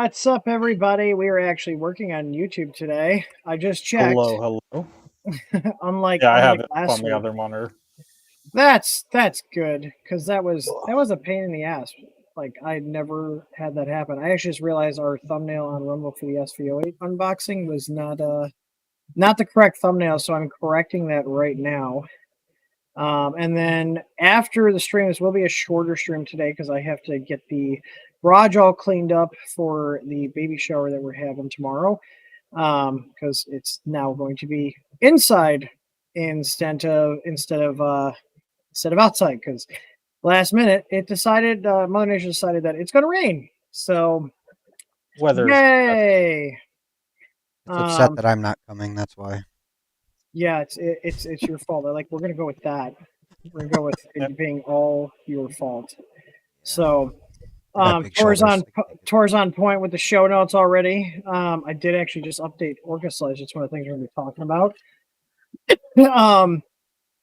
What's up, everybody? We are actually working on YouTube today. I just checked. Hello, hello. unlike Yeah, I have unlike it up last on the week. other monitor. That's good because that was a pain in the ass. Like I never had that happen. I actually just realized our thumbnail on Rumble for the SV08 unboxing was not the correct thumbnail, so I'm correcting that right now. And then after the stream, this will be a shorter stream today because I have to get the garage all cleaned up for the baby shower that we're having tomorrow. Because it's now going to be inside instead of outside. Because last minute it decided, Mother Nature decided that it's going to rain. So Weather is yay! It's upset Um, that I'm not coming. That's why. yeah, it's your fault. They're like, we're going to go with that. We're going to go with Yep. it being all your fault. So, Big Tor's on point with the show notes already. I did actually just update Orca Slicer. It's one of the things we're going to be talking about.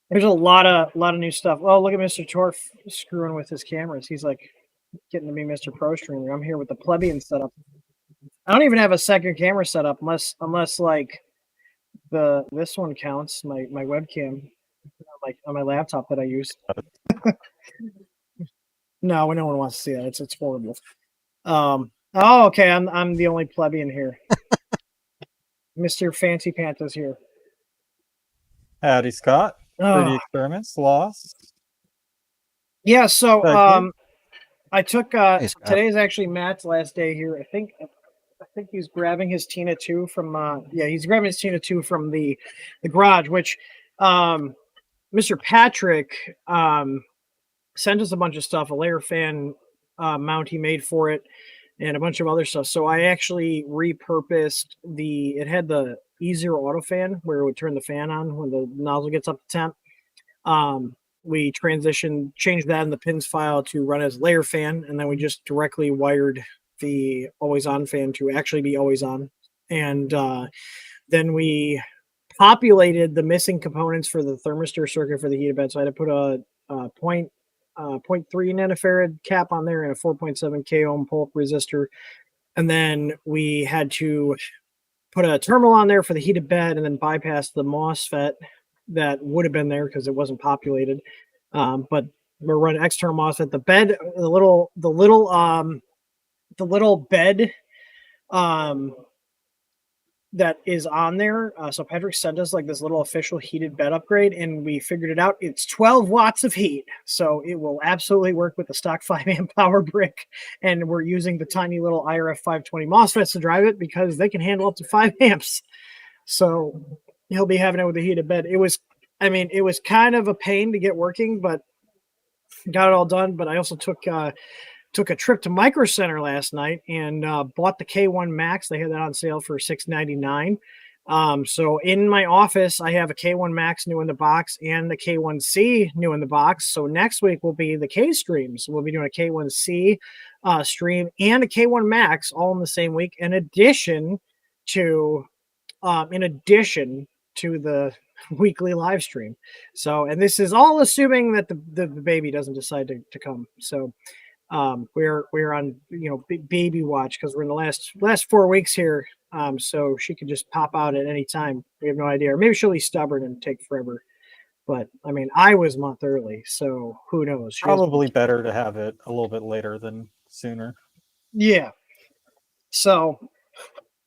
There's a lot of new stuff. Oh, look at Mr. Tor screwing with his cameras. He's like getting to be Mr. Pro Streamer. I'm here with the plebeian setup. I don't even have a second camera set up unless like this one counts. My webcam, like on my laptop that I use. No, no one wants to see that. It's horrible. Oh, okay. I'm the only plebeian here. Mr. Fancy Pants is here. Howdy, Scott. Pretty Oh. experiments lost. Yeah, so Segment. I took Hey, Scott. today's actually Matt's last day here. I think he's grabbing his Tina 2 from he's grabbing his Tina 2 from the garage, which Mr. Patrick sent us a bunch of stuff, a layer fan mount he made for it, and a bunch of other stuff. So I actually repurposed it had the E0 auto fan where it would turn the fan on when the nozzle gets up to temp. We changed that in the pins file to run as layer fan, and then we just directly wired the always on fan to actually be always on. And then we populated the missing components for the thermistor circuit for the heated bed. So I had to put a 0.3 nanofarad cap on there and a 4.7 k ohm pulp resistor. And then we had to put a terminal on there for the heated bed and then bypass the MOSFET that would have been there because it wasn't populated. But we're running external MOSFET. The bed, the little bed that is on there. So Patrick sent us like this little official heated bed upgrade, and we figured it out. It's 12 watts of heat, so it will absolutely work with the stock 5 amp power brick. And we're using the tiny little IRF 520 MOSFETs to drive it because they can handle up to 5 amps. So he'll be having it with a heated bed. It was kind of a pain to get working, but got it all done. But I also took a trip to Micro Center last night and bought the K1 Max. They had that on sale for $6.99. So in my office, I have a K1 Max new in the box and the K1C new in the box. So next week will be the K streams. We'll be doing a K1C stream and a K1 Max all in the same week, in addition to the weekly live stream. So, and this is all assuming that the baby doesn't decide to come. So we're on baby watch because we're in the last 4 weeks here. So she could just pop out at any time. We have no idea, or maybe she'll be stubborn and take forever. But I mean, I was a month early, so who knows? Probably better to have it a little bit later than sooner. Yeah. So,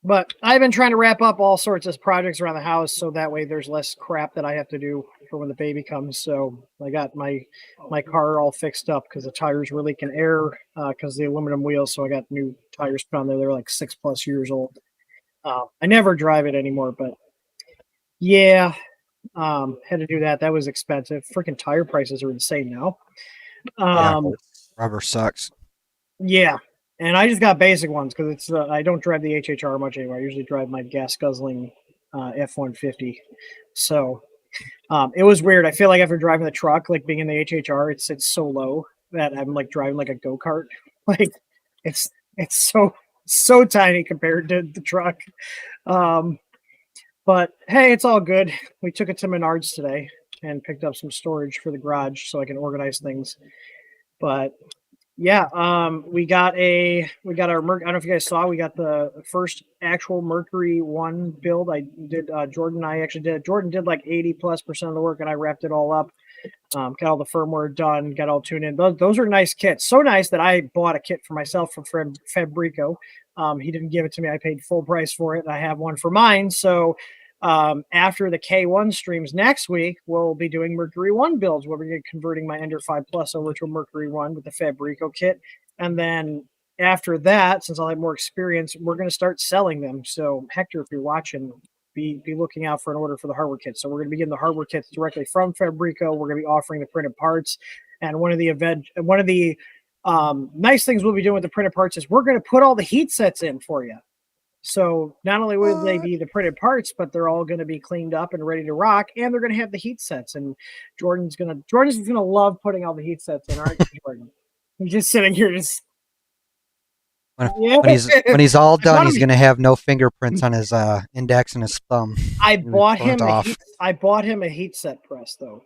but I've been trying to wrap up all sorts of projects around the house so that way there's less crap that I have to do for when the baby comes. So I got my car all fixed up because the tires were leaking air because the aluminum wheels. So I got new tires put on there. They're like 6+ years old. I never drive it anymore, but yeah, had to do that. That was expensive. Freaking tire prices are insane now. Rubber sucks. Yeah. And I just got basic ones because it's I don't drive the HHR much anymore. I usually drive my gas guzzling F-150. So it was weird. I feel like after driving the truck, like being in the HHR, it sits so low that I'm like driving like a go-kart. Like it's so tiny compared to the truck. But hey, it's all good. We took it to Menards today and picked up some storage for the garage so I can organize things. But Yeah, we got our I don't know if you guys saw, we got the first actual Mercury 1 build. I did Jordan and I actually did it. Jordan did like 80+% of the work and I wrapped it all up. Got all the firmware done, got all tuned in. Those are nice kits. So nice that I bought a kit for myself from Fabrico. He didn't give it to me. I paid full price for it. And I have one for mine. So after the K1 streams next week, we'll be doing Mercury 1 builds where we're converting my Ender 5 Plus over to a Mercury 1 with the Fabrico kit. And then after that, since I'll have more experience, we're going to start selling them. So Hector, if you're watching, be looking out for an order for the hardware kits. So we're going to be getting the hardware kits directly from Fabrico. We're going to be offering the printed parts. And one of the nice things we'll be doing with the printed parts is we're going to put all the heat sets in for you. So not only will they be the printed parts, but they're all going to be cleaned up and ready to rock, and they're going to have the heat sets. And Jordan's gonna love putting all the heat sets in, aren't you, Jordan? I'm just sitting here, just When he's all done, he's gonna have no fingerprints on his index and his thumb. I bought him a heat set press though.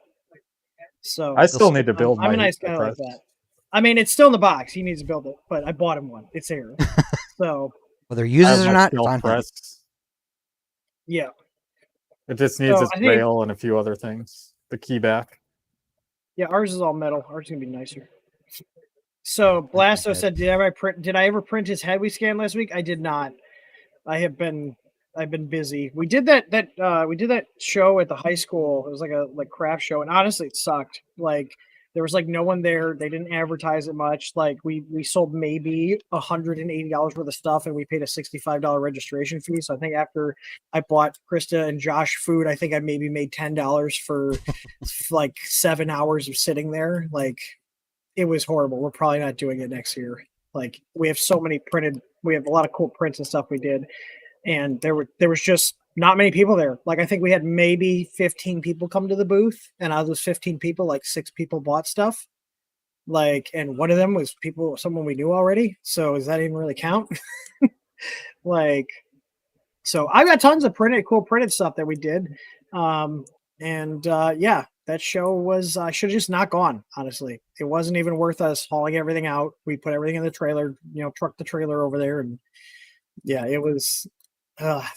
So I still need to build I'm a nice guy like that. I mean, it's still in the box. He needs to build it, but I bought him one. It's here. So whether he uses it or not, it's on him. Press. Yeah. It just needs its rail and a few other things. The key back. Yeah, ours is all metal. Ours is gonna be nicer. So Blasto said, did I ever print his head we scanned last week? I did not. I've been busy. We did that show at the high school. It was like a craft show, and honestly, it sucked. Like there was like no one there. They didn't advertise it much. Like we sold maybe $180 worth of stuff, and we paid a $65 registration fee. So I think after I bought Krista and Josh food, I think I maybe made $10 for like 7 hours of sitting there. Like it was horrible. We're probably not doing it next year. Like we have so many we have a lot of cool prints and stuff we did. And there was just not many people there. Like I think we had maybe 15 people come to the booth, and out of those 15 people, like 6 people bought stuff. Like, and one of them was someone we knew already. So does that even really count? Like, so I got tons of cool printed stuff that we did. Yeah, that show was should have just not gone. Honestly, it wasn't even worth us hauling everything out. We put everything in the trailer, trucked the trailer over there, and yeah, it was.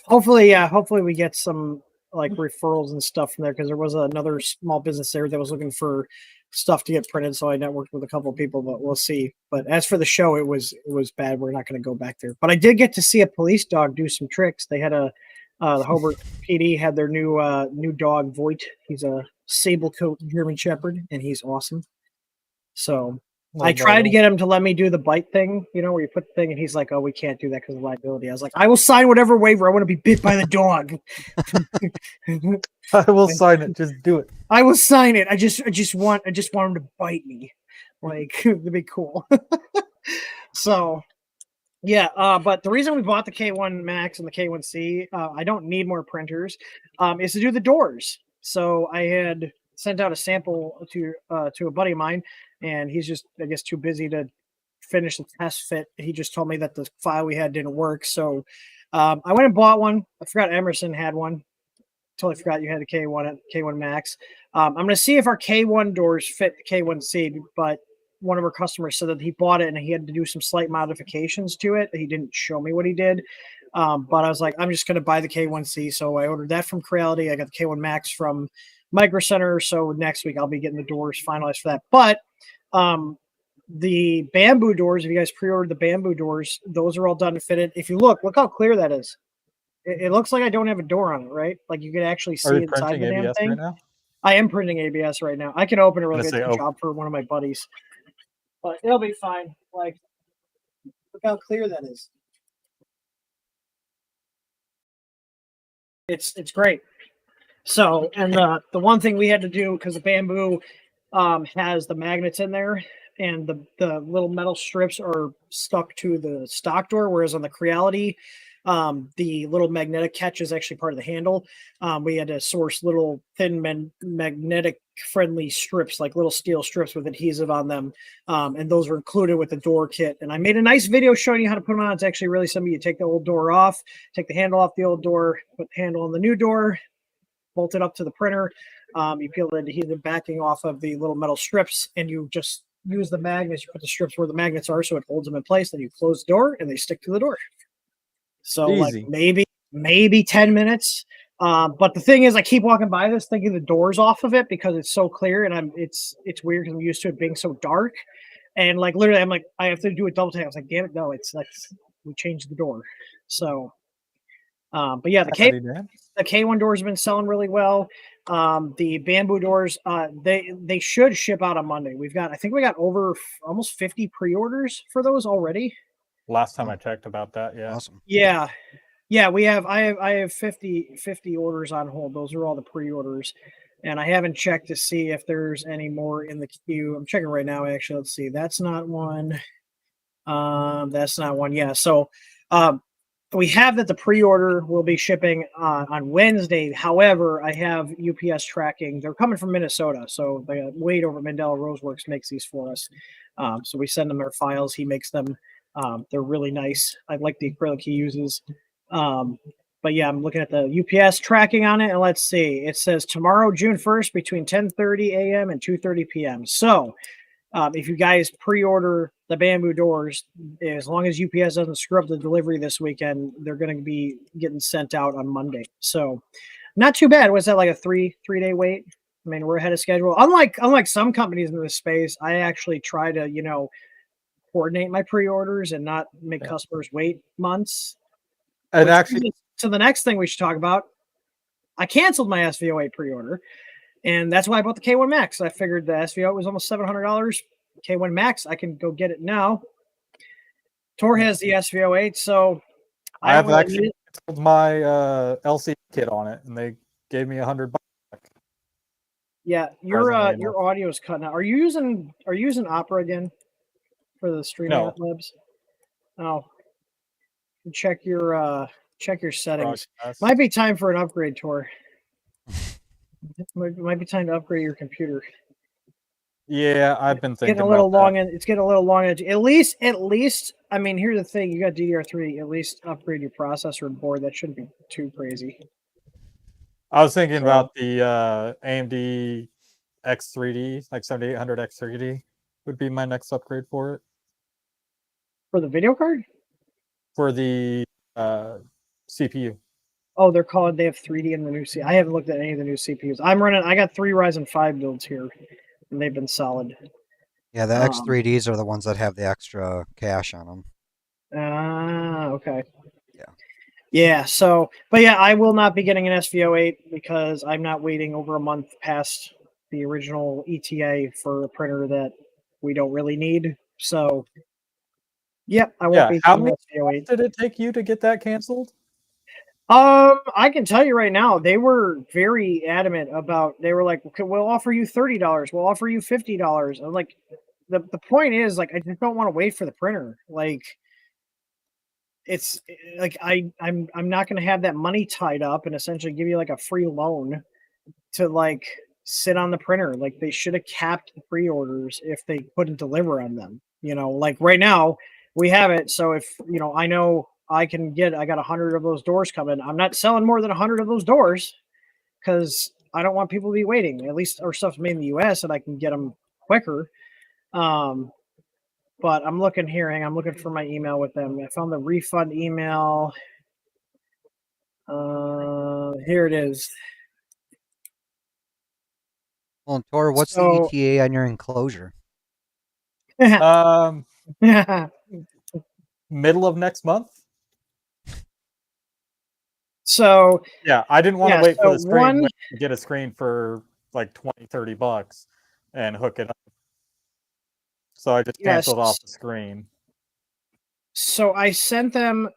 Hopefully we get some like referrals and stuff from there, because there was another small business there that was looking for stuff to get printed. So I networked with a couple of people, but we'll see. But as for the show, it was bad. We're not going to go back there. But I did get to see a police dog do some tricks. They had the Hobart PD had their new dog Voight. He's a sable coat German Shepherd, and he's awesome. So I tried to get him to let me do the bite thing, where you put the thing, and he's like, "Oh, we can't do that because of liability." I was like, "I will sign whatever waiver. I want to be bit by the dog." I will sign it. Just do it. I will sign it. I just want him to bite me. Like it'd be cool. So, yeah. But the reason we bought the K1 Max and the K1C, I don't need more printers, is to do the doors. So I had sent out a sample to a buddy of mine, and he's just, I guess, too busy to finish the test fit. He just told me that the file we had didn't work. So I went and bought one. I forgot Emerson had one. Totally forgot you had a K1 Max. I'm going to see if our K1 doors fit the K1C, but one of our customers said that he bought it and he had to do some slight modifications to it. He didn't show me what he did. But I was like, I'm just going to buy the K1C. So I ordered that from Creality. I got the K1 Max from Micro Center. So next week I'll be getting the doors finalized for that. But the Bambu doors, if you guys pre-ordered the Bambu doors, those are all done and fitted. If you look how clear that is. It looks like I don't have a door on it, right? Like you can actually see inside the damn thing. Right now? I am printing ABS right now. I can open it real good. Job for one of my buddies, but it'll be fine. Like, look how clear that is. It's great. So, and the one thing we had to do, because the Bambu has the magnets in there, and the little metal strips are stuck to the stock door, whereas on the Creality, the little magnetic catch is actually part of the handle. We had to source little thin magnetic friendly strips, like little steel strips with adhesive on them. And those were included with the door kit. And I made a nice video showing you how to put them on. It's actually really simple. You take the old door off, take the handle off the old door, put the handle on the new door, bolt it up to the printer. You peel the adhesive backing off of the little metal strips, and you just use the magnets. You put the strips where the magnets are, so it holds them in place. Then you close the door, and they stick to the door. So Easy. like maybe 10 minutes. But the thing is, I keep walking by this thinking the door's off of it because it's so clear, and it's weird because I'm used to it being so dark. And like literally, I'm like, I have to do a double take. I was like, damn it, no, it's like we changed the door. So, but yeah, the K1 doors have been selling really well. The Bambu doors, they should ship out on Monday. I think we got over almost 50 pre-orders for those already. Last time I checked about that, yeah. Awesome. Yeah, I have 50 orders on hold. Those are all the pre-orders. And I haven't checked to see if there's any more in the queue. I'm checking right now, actually. Let's see. That's not one. That's not one. Yeah. So we have that the pre-order will be shipping on Wednesday. However, I have UPS tracking. They're coming from Minnesota. So Wade over at Mandela Roseworks makes these for us. So we send them our files. He makes them. They're really nice. I like the acrylic he uses. But yeah, I'm looking at the UPS tracking on it, and let's see. It says tomorrow, June 1st, between 10:30 a.m. and 2:30 p.m. So if you guys pre-order the Bambu doors, as long as UPS doesn't screw up the delivery this weekend, they're going to be getting sent out on Monday. So not too bad. Was that like a three-day wait? I mean, we're ahead of schedule. Unlike some companies in this space, I actually try to, coordinate my pre-orders and not make customers wait months. And actually, so the next thing we should talk about, I canceled my SVO8 pre-order, and that's why I bought the K1 Max. I figured the SVO was almost $700. K1 Max, I can go get it now. Tor has the SVO8, so I have actually canceled my LC kit on it, and they gave me $100. Yeah, your audio is cutting out. Are you using Opera again for the stream labs? Oh, check your settings. Might be time for an upgrade, Tor. Might be time to upgrade your computer. Yeah, I've been thinking getting a little long, and it's getting a little long edge. At least, I mean, here's the thing: you got DDR3. At least upgrade your processor and board. That shouldn't be too crazy. I was thinking about the AMD X3D, like 7800 X3D, would be my next upgrade for it. For the video card? For the CPU. Oh, they have 3D in the new CPU. I haven't looked at any of the new CPUs. I got 3 Ryzen 5 builds here, and they've been solid. Yeah, the X3Ds are the ones that have the extra cache on them. Okay. Yeah. Yeah, so, but yeah, I will not be getting an SVO8 because I'm not waiting over a month past the original ETA for a printer that we don't really need. So, yep, I won't be getting an SVO8. Did it take you to get that canceled? I can tell you right now, they were very adamant about, they were like, okay, we'll offer you $30. We'll offer you $50. I'm like, the point is, like, I just don't want to wait for the printer. Like, it's like, I'm not going to have that money tied up and essentially give you like a free loan to like sit on the printer. Like, they should have capped the pre-orders if they couldn't deliver on them. Like right now we have it. So if, I know I got 100 of those doors coming. I'm not selling more than 100 of those doors because I don't want people to be waiting. At least our stuff's made in the US and I can get them quicker. But I'm looking here. I'm looking for my email with them. I found the refund email. Here it is. Well, Tor, what's the ETA on your enclosure? Middle of next month. So yeah, I didn't want to wait for the screen to get a screen for like $20-$30 and hook it up. So I just canceled off the screen. So I sent them.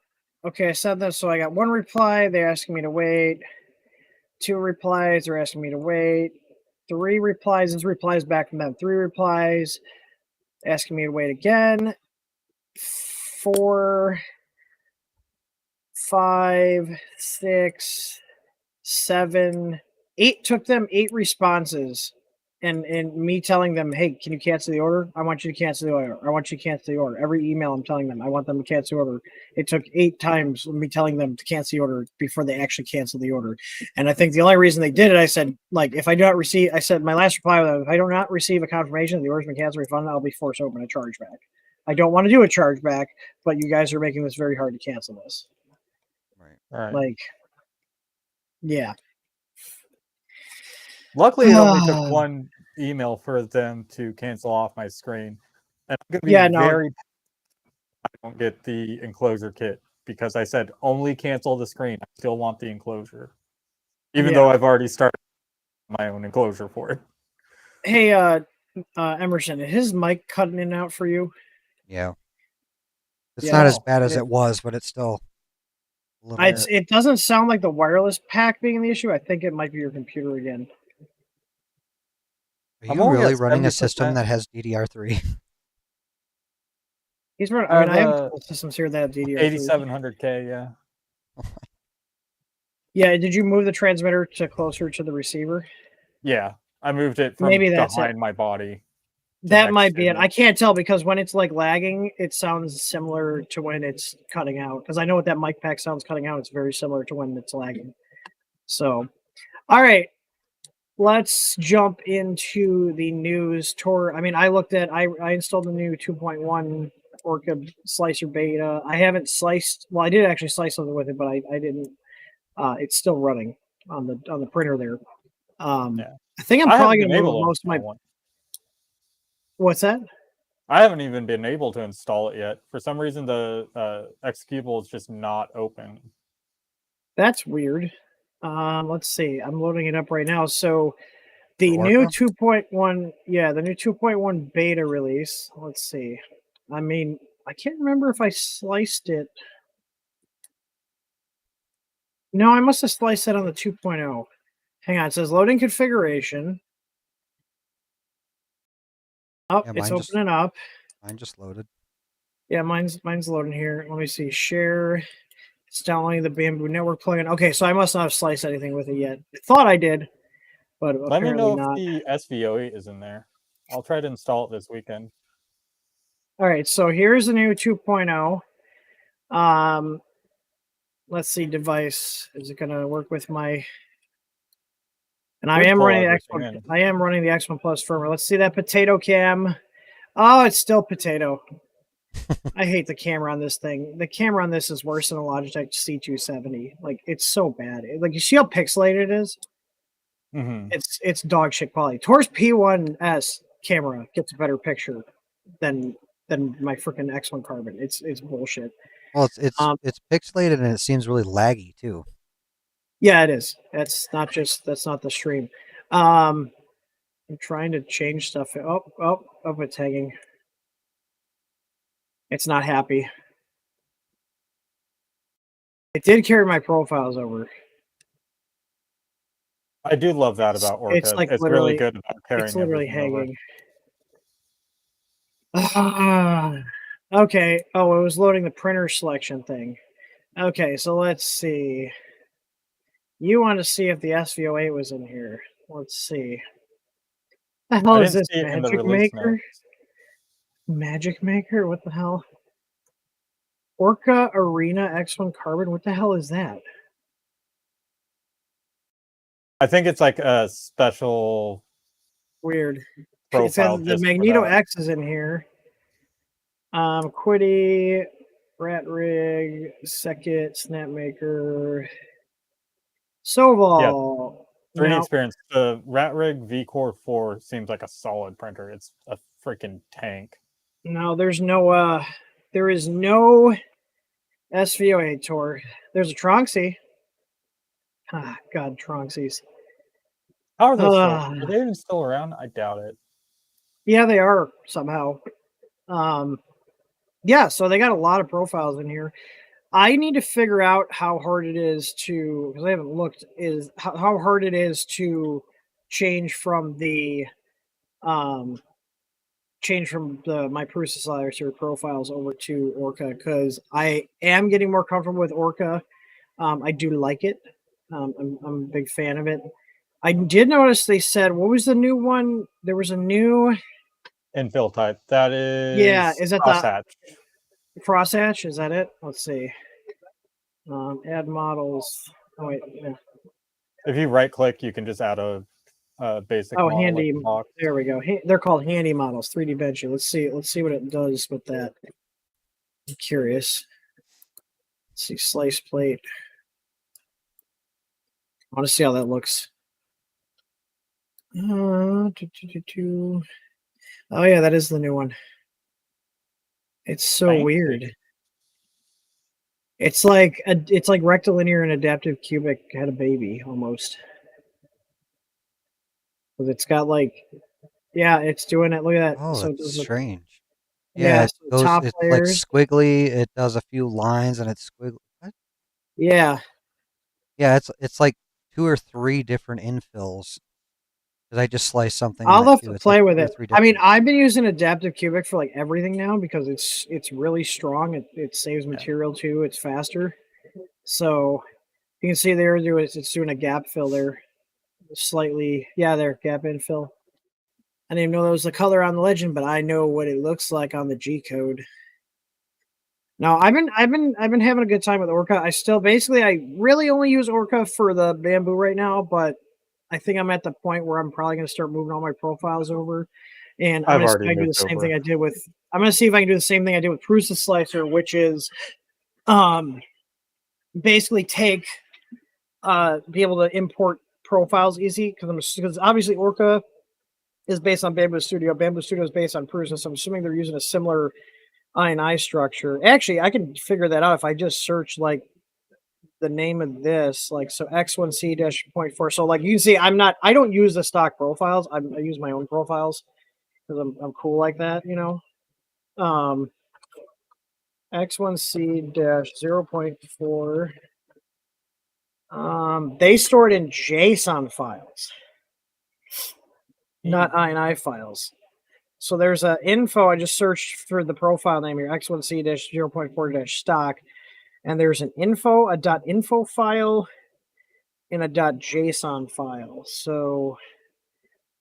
Okay, I sent them. So I got 1 reply. They're asking me to wait. 2 replies. They're asking me to wait. 3 replies. This replies back from them. 3 replies. Asking me to wait again. 4, 5, 6, 7, 8. Took them 8 responses and me telling them, hey, can you cancel the order? I want you to cancel the order. I want you to cancel the order. Every email I'm telling them, I want them to cancel the order. It took 8 times me telling them to cancel the order before they actually canceled the order. And I think the only reason they did it, I said, like, if I do not receive, I said, my last reply was, if I do not receive a confirmation that the order's been canceled, refunded, I'll be forced to open a chargeback. I don't want to do a chargeback, but you guys are making this very hard to cancel this. Right. Like, yeah. Luckily, it only took one email for them to cancel off my screen. And I'm going to be very I don't get the enclosure kit because I said only cancel the screen. I still want the enclosure. Even though I've already started my own enclosure for it. Hey, Emerson, is his mic cutting in and out for you? Yeah. It's not as bad as it was, but it's still a little it doesn't sound like the wireless pack being the issue. I think it might be your computer again. Are you really running a system that has DDR3? He's running. I mean, I have systems here that have DDR3. 8700K, yeah. Yeah. Did you move the transmitter to closer to the receiver? Yeah, I moved it from behind my body. That might be it. I can't tell because when it's like lagging, it sounds similar to when it's cutting out. Because I know what that mic pack sounds cutting out. It's very similar to when it's lagging. So, all right. Let's jump into the news tour. I mean, I installed the new 2.1 Orca Slicer beta. I haven't sliced. Well, I did actually slice something with it, but I didn't. It's still running on the printer there. I think I'm probably going to move most of my. What's that? I haven't even been able to install it yet. For some reason, the executable is just not open. That's weird. Let's see. I'm loading it up right now. So the new 2.1, the new 2.1 beta release. Let's see. I mean, I can't remember if I sliced it. No, I must have sliced it on the 2.0. Hang on. It says loading configuration. Oh, it's opening up. Mine just loaded. Yeah, mine's loading here. Let me see. Share. It's downloading the Bambu network plugin. Okay, so I must not have sliced anything with it yet. I thought I did, but let me know not. if the SVO8 is in there. I'll try to install it this weekend. All right, so here's the new 2.0. Let's see, device. Is it going to work with my? And I am running the X1. I am running the X1 Plus firmware. Let's see that potato cam. Oh, it's still potato. I hate the camera on this thing. The camera on this is worse than a Logitech C270. Like, it's so bad. Like, you see how pixelated it is? Mm-hmm. It's dog shit quality. Tor's P1S camera gets a better picture than my freaking X1 Carbon. It's bullshit. Well, it's pixelated and it seems really laggy too. Yeah, it is. That's not the stream. I'm trying to change stuff. Oh, it's hanging. It's not happy. It did carry my profiles over. I do love that about Orca. It's like it's really good about carrying. It's literally hanging. Okay. Oh, it was loading the printer selection thing. Okay, so let's see. You want to see if the SVO8 was in here. Let's see. The hell is this? Magic Maker? Magic Maker? What the hell? Orca Arena X1 Carbon? What the hell is that? I think it's like a special weird profile. The Magneto X is in here. Quiddy, Rat Rig, Second, Snapmaker, Soval. Yeah, 3D experience. The Rat Rig V-Core 4 seems like a solid printer. It's a freaking tank. No, there is no SVO8 Tor. There's a Tronxy. Ah, God, Tronxies. How are those still? Are they even still around? I doubt it. Yeah, they are somehow. Yeah, so they got a lot of profiles in here. I need to figure out how hard it is to, because I haven't looked, is how hard it is to change from the my Prusa Slicer profiles over to Orca, because I am getting more comfortable with Orca. I do like it. I'm a big fan of it. I did notice they said, what was the new one? There was a new infill type. That is is that crosshatch. the crosshatch? Is that it? Let's see. Add models. Oh wait. Yeah. If you right click, you can just add a basic model. Handy. Like box. There we go. They're called handy models. 3D benching. Let's see what it does with that. I'm curious. Let's see, slice plate. I want to see how that looks. Oh yeah, that is the new one. It's so weird. It's like rectilinear and adaptive cubic had a baby almost. Because it's got like, yeah, it's doing it. Look at that. Oh, so it's strange. Yeah, it so goes. top It's layers. like squiggly. It does a few lines, and it's squiggly. What? Yeah. Yeah, it's like 2 or 3 different infills. Because I just sliced something. I'll have to It's play like with 2 or it. 3 I mean, different. I've been using adaptive cubic for like everything now because it's really strong. It saves material too. It's faster. So you can see there it's doing a gap fill there. Slightly, yeah, there, gap infill. I didn't even know that was the color on the legend, but I know what it looks like on the G code. No, I've been having a good time with Orca. I really only use Orca for the Bambu right now, but I think I'm at the point where I'm probably going to start moving all my profiles over, and I'm going to do the same thing I did with. I'm going to see if I can do the same thing I did with Orca Slicer, which is, basically be able to import profiles easy because obviously Orca is based on Bambu Studio. Bambu Studio is based on Prusa, so I'm assuming they're using a similar INI structure. Actually, I can figure that out if I just search like the name of this, like so X1C-0.4. So like you can see, I don't use the stock profiles. I use my own profiles because I'm cool like that, you know. X1C-0.4. They store it in JSON files, not INI files. So there's a info. I just searched for the profile name here, X1C-0.4-stock, and there's an info, a .info file, and a .json file. So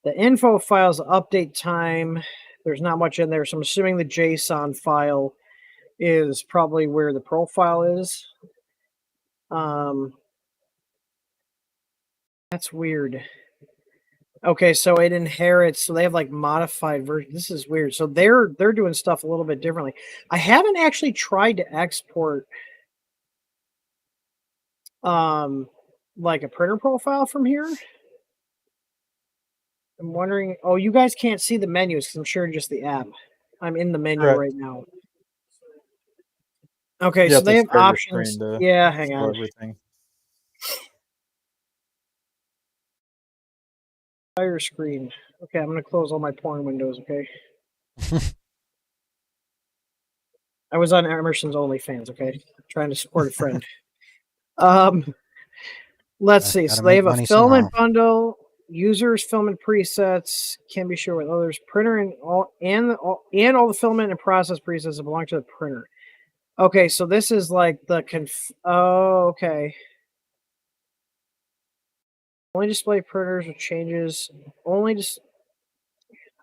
the info file's update time. There's not much in there, so I'm assuming the JSON file is probably where the profile is. That's weird. Okay, so it inherits. So they have like modified version. This is weird. So they're doing stuff a little bit differently. I haven't actually tried to export like a printer profile from here. I'm wondering. Oh, you guys can't see the menus because I'm sharing just the app. I'm in the menu right now. Okay, so they have options. Yeah, hang on. Everything. Fire screen. Okay, I'm gonna close all my porn windows. Okay. I was on Emerson's OnlyFans. Okay, trying to support a friend. Let's see. So they have a filament bundle. Users filament presets can be shared with others. Printer and all the filament and process presets that belong to the printer. Okay, so this is like the Oh, okay. Only display printers with changes. Only just.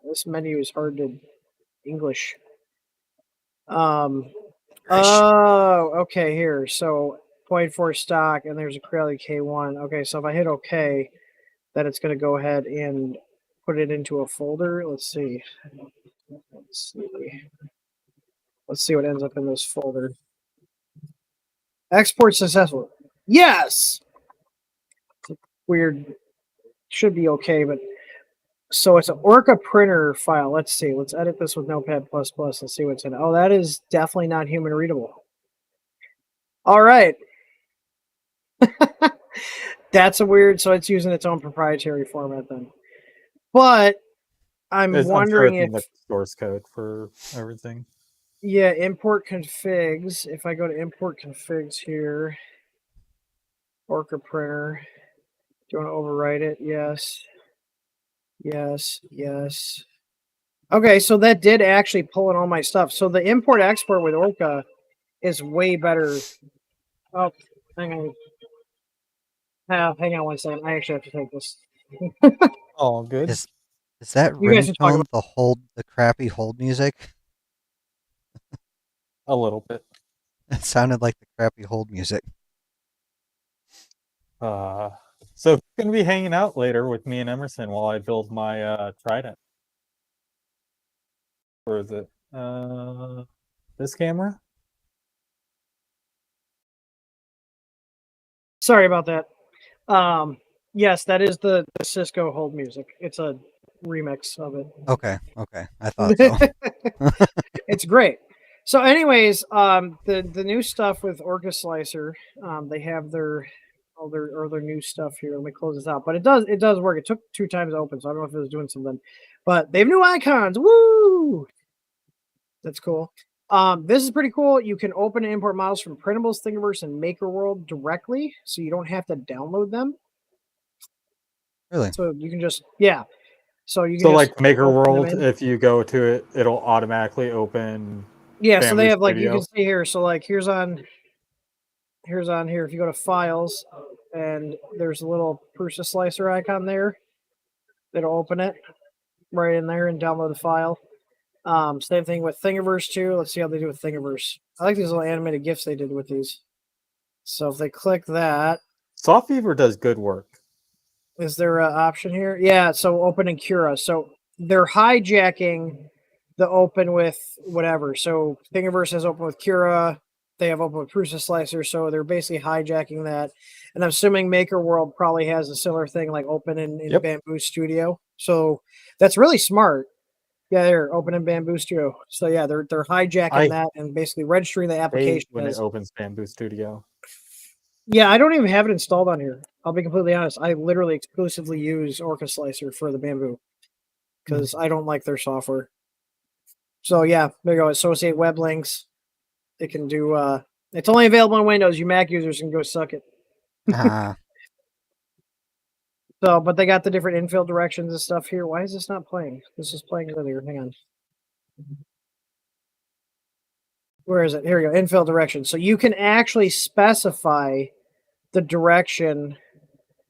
This menu is hard to English. Oh, okay. Here, so 0.4 stock, and there's a Corelli K1. Okay, so if I hit OK, then it's going to go ahead and put it into a folder. Let's see. Let's see what ends up in this folder. Export successful. Yes. Weird. Should be okay, but so it's an Orca printer file. Let's see. Let's edit this with Notepad++ and see what's in it. Oh, that is definitely not human readable. All right. That's a weird. So it's using its own proprietary format then. But I'm wondering if the source code for everything. Yeah, import configs. If I go to import configs here, Orca printer. Do you want to overwrite it? Yes. Yes. Yes. Okay, so that did actually pull in all my stuff. So the import export with Orca is way better. Oh, hang on. Hang on one second. I actually have to take this. Oh, good. Is that You guys can talk ringtone the crappy hold music? A little bit. It sounded like the crappy hold music. So you're gonna be hanging out later with me and Emerson while I build my Trident. Or is it this camera? Sorry about that. Yes, that is the Cisco hold music. It's a remix of it. Okay, I thought so. It's great. So, anyways, the new stuff with Orca Slicer, they have their new stuff here. Let me close this out. But it does work. It took 2 times to open, so I don't know if it was doing something. But they have new icons. Woo! That's cool. This is pretty cool. You can open and import models from Printables, Thingiverse, and MakerWorld directly, so you don't have to download them. Really? So you can just So you can So just like MakerWorld, if you go to it, it'll automatically open. Yeah, so they Bambu have like you Studio. can see here. So like here's on here. If you go to Files, and there's a little Orca Slicer icon there. It'll open it right in there and download the file. Same thing with Thingiverse too. Let's see how they do with Thingiverse. I like these little animated GIFs they did with these. So if they click that, Softweaver does good work. is there an option here? Yeah, so open in Cura. So they're hijacking the open with whatever. So Thingiverse has open with Cura. They have open with Orca Slicer. So they're basically hijacking that. And I'm assuming MakerWorld probably has a similar thing like open in Yep. Bambu Studio. So that's really smart. Yeah, they're open in Bambu Studio. So yeah, they're hijacking that and basically registering the application when as it opens Bambu Studio. Yeah, I don't even have it installed on here. I'll be completely honest. I literally exclusively use Orca Slicer for the Bambu because I don't like their software. So yeah, there you go. Associate web links. It can do. It's only available on Windows. You Mac users can go suck it. So, but they got the different infill directions and stuff here. Why is this not playing? This is playing earlier. Hang on. Where is it? Here we go. Infill direction. So you can actually specify the direction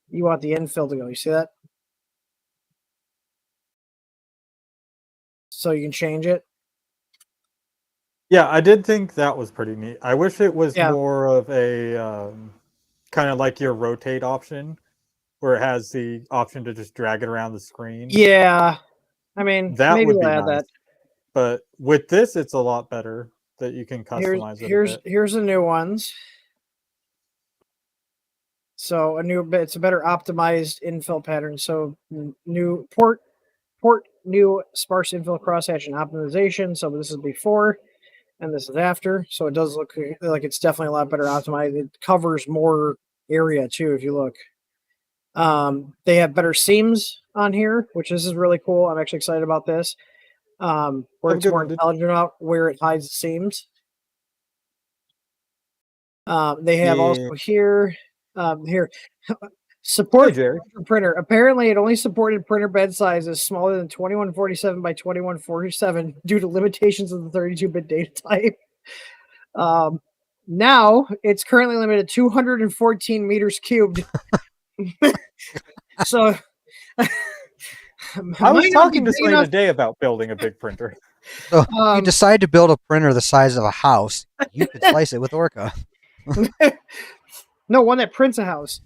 you want the infill to go. You see that? So you can change it. Yeah, I did think that was pretty neat. I wish it was more of a kind of like your rotate option, where it has the option to just drag it around the screen. Yeah, I mean, that maybe would we'll be add nice. that. But with this, it's a lot better that you can customize it a bit. Here's the new ones. So it's a better optimized infill pattern. So new port new sparse infill crosshatching optimization. So this is before and this is after. So it does look like it's definitely a lot better optimized. It covers more area too if you look. They have better seams on here, which this is really cool. I'm actually excited about this. Where it's more intelligent about where it hides the seams. They have also here support for printer. Apparently, it only supported printer bed sizes smaller than 2147 by 2147 due to limitations of the 32-bit data type. Now it's currently limited to 214 meters cubed. So I was talking to somebody today about building a big printer. So if you decide to build a printer the size of a house, you could slice it with Orca. No, one that prints a house.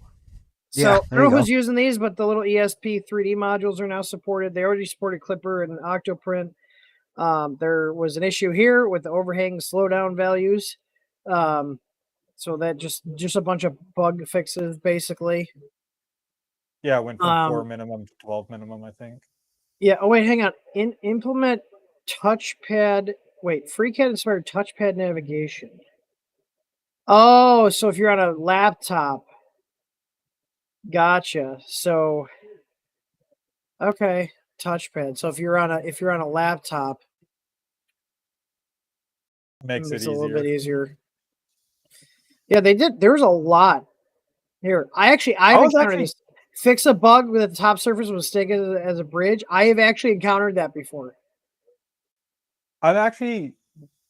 So yeah, I don't know who's using these, but the little ESP3D modules are now supported. They already supported Clipper and Octoprint. There was an issue here with the overhang slowdown values. So that just a bunch of bug fixes, basically. Yeah, it went from 4 minimum to 12 minimum, I think. Yeah. Oh wait, hang on. Implement touchpad. Wait, FreeCAD inspired touchpad navigation. Oh, so if you're on a laptop. Gotcha. So okay, touchpad. So if you're on a laptop, makes it a little bit easier. Yeah, they did. There's a lot here. I've encountered this. Fix a bug with the top surface was sticking as a bridge. I have actually encountered that before. I'm actually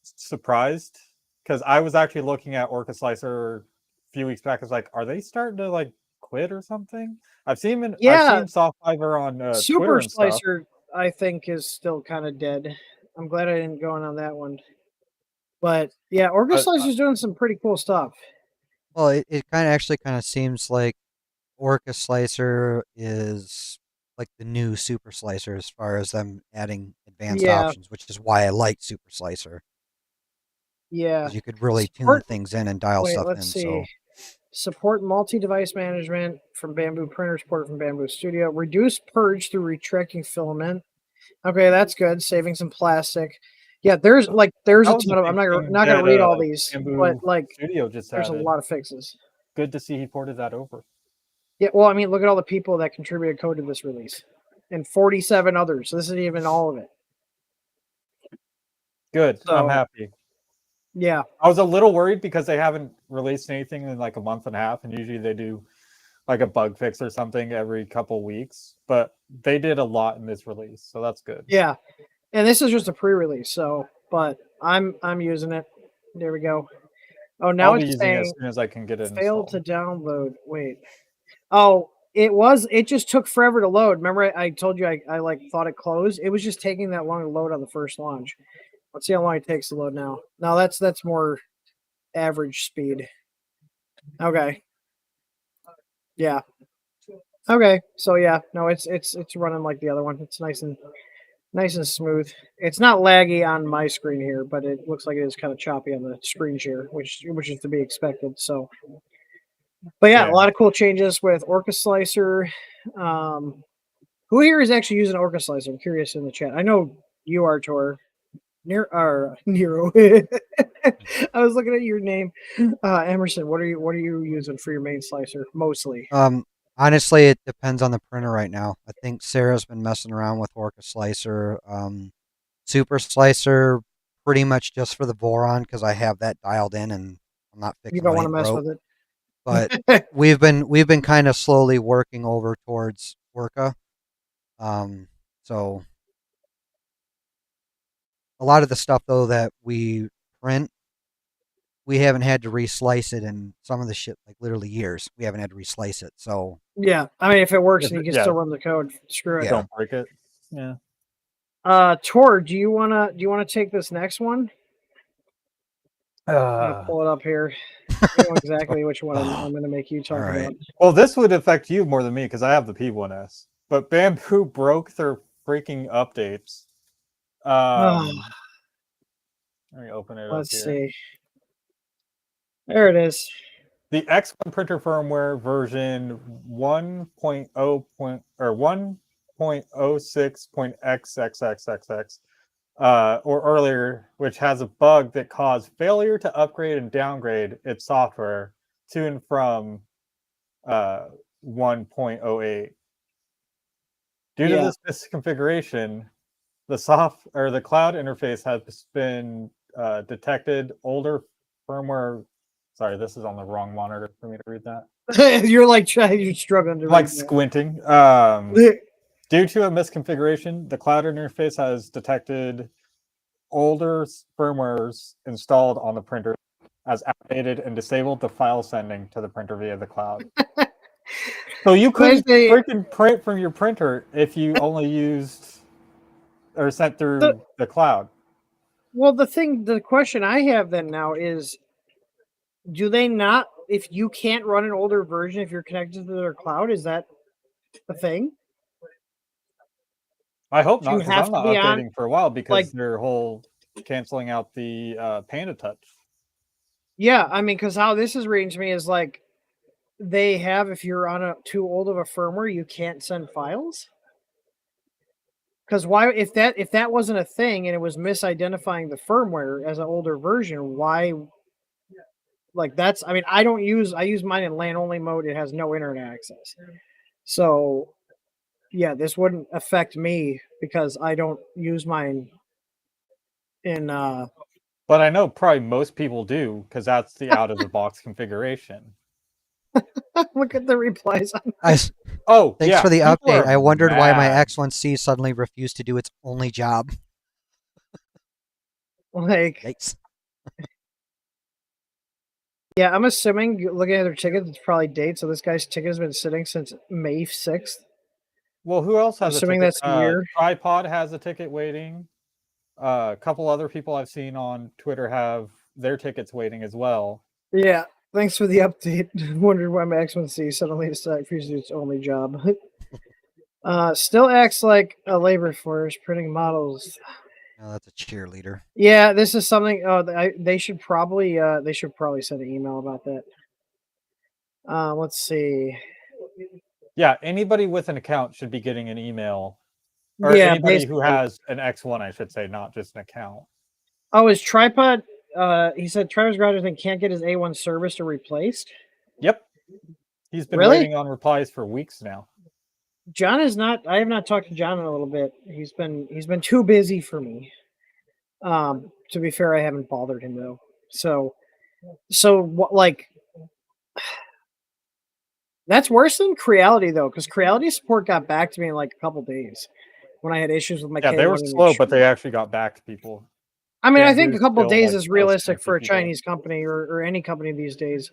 surprised because I was actually looking at Orca Slicer a few weeks back. I was like, are they starting to like quit or something. I've seen him. Yeah. I've seen Soft Fiber on Twitter Super and stuff. Slicer, I think, is still kind of dead. I'm glad I didn't go in on that one. But yeah, Orca Slicer's doing some pretty cool stuff. Well, it actually kind of seems like Orca Slicer is like the new Super Slicer as far as them adding advanced options, which is why I like Super Slicer. Yeah. You could really tune things in and dial stuff in. Let's see. So. Support multi-device management from Bambu Printer, support from Bambu Studio. Reduce purge through retracting filament. Okay, that's good. Saving some plastic. Yeah, there's a ton of. I'm not gonna read all these, but like Studio just there's a lot of fixes. Good to see he ported that over. Yeah, well, I mean, look at all the people that contributed code to this release, and 47 others. So this isn't even all of it. Good. So, I'm happy. Yeah. I was a little worried because they haven't released anything in like a month and a half, and usually they do like a bug fix or something every couple weeks. But they did a lot in this release, so that's good. Yeah, and this is just a pre-release, so but I'm using it. There we go. Oh, now I'll be it's using it saying as soon as I can get it failed installed. to download. Wait. Oh, it just took forever to load. Remember I told you I like thought it closed? It was just taking that long to load on the first launch. Let's see how long it takes to load now. Now that's more average speed. Okay. Yeah. Okay. So yeah, no, it's running like the other one. It's nice and smooth. It's not laggy on my screen here, but it looks like it is kind of choppy on the screen share, which is to be expected. So, but yeah, a lot of cool changes with Orca Slicer. Who here is actually using Orca Slicer? I'm curious in the chat. I know you are, Tor. Nero. I was looking at your name, Emerson. What are you using for your main slicer mostly? Honestly, it depends on the printer right now. I think Sarah's been messing around with Orca Slicer. Super Slicer, pretty much just for the Voron because I have that dialed in and I'm not fixing. You don't want to mess with it. But we've been kind of slowly working over towards Orca. So a lot of the stuff though that we print, we haven't had to reslice it in some of the shit like literally years. We haven't had to reslice it. So yeah, I mean if it works and you can still run the code, screw it. Don't break it. Yeah. Tor, do you wanna take this next one? I'm gonna pull it up here. You know exactly which one I'm gonna make you talk about. Well, this would affect you more than me because I have the P1S. But Bambu broke their freaking updates. Let me open it up here. Let's see. There it is. The X1 printer firmware version 1.0 or 1.06.xxxxx or earlier, which has a bug that caused failure to upgrade and downgrade its software to and from 1.08. Due to this misconfiguration, the cloud interface has been detected older firmware. Sorry, this is on the wrong monitor for me to read that. You're struggling to read squinting. Due to a misconfiguration, the cloud interface has detected older firmwares installed on the printer as outdated and disabled the file sending to the printer via the cloud. So you couldn't freaking print from your printer if you only used or sent through the cloud. Well, the question I have then now is, do they not, if you can't run an older version if you're connected to their cloud, is that the thing? I hope not, because I'm not updating for a while because their whole canceling out the Panda Touch. Yeah, I mean, because how this is reading to me is like they have, if you're on too old of a firmware, you can't send files. Because why, if that wasn't a thing and it was misidentifying the firmware as an older version, why? Like that's, I mean, I use mine in LAN only mode. It has no internet access. So yeah, this wouldn't affect me because I don't use mine in but I know probably most people do because that's the out of the box configuration. Look at the replies. Thanks for the update. I wondered why my X1C suddenly refused to do its only job. Like Yikes. Yeah, I'm assuming, looking at their tickets, it's probably date. So this guy's ticket has been sitting since May 6th. Well, who else has assuming a ticket? That's a year. Tripod has a ticket waiting. A couple other people I've seen on Twitter have their tickets waiting as well. Yeah, thanks for the update. Wondered why my Excellency suddenly decided to do its only job. Still acts like a labor force, printing models. No, that's a cheerleader. Yeah, this is something. Oh, they should probably send an email about that. Let's see. Yeah, anybody with an account should be getting an email. Or anybody who has an X1, I should say, not just an account. Oh, his tripod. He said Travis Grodgerson can't get his A1 serviced or replaced. Yep, he's been waiting on replies for weeks now. John is not. I have not talked to John in a little bit. He's been too busy for me. To be fair, I haven't bothered him though. So what? Like, that's worse than Creality though, because Creality support got back to me in like a couple days when I had issues with my. Yeah, they were slow, but they actually got back to people. I mean, I think a couple of days is realistic for a Chinese company or any company these days.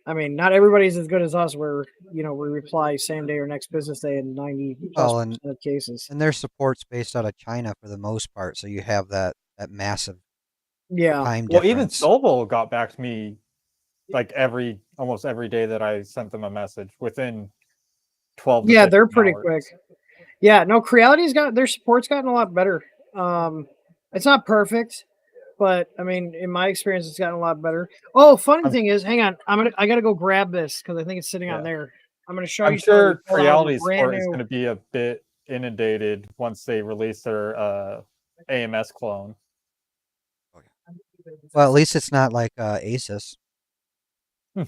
I mean, not everybody's as good as us, where we reply same day or next business day in 90% of cases. And their support's based out of China for the most part, so you have that massive time difference. Well, even Solvo got back to me like almost every day that I sent them a message within 12. Yeah, they're pretty quick. Yeah, no, Creality's got their support's gotten a lot better. It's not perfect. But I mean, in my experience, it's gotten a lot better. Oh, funny thing is, hang on, I gotta go grab this because I think it's sitting on there. I'm gonna show you. I'm sure Creality's support is going to be a bit inundated once they release their AMS clone. Well, at least it's not like Asus. They're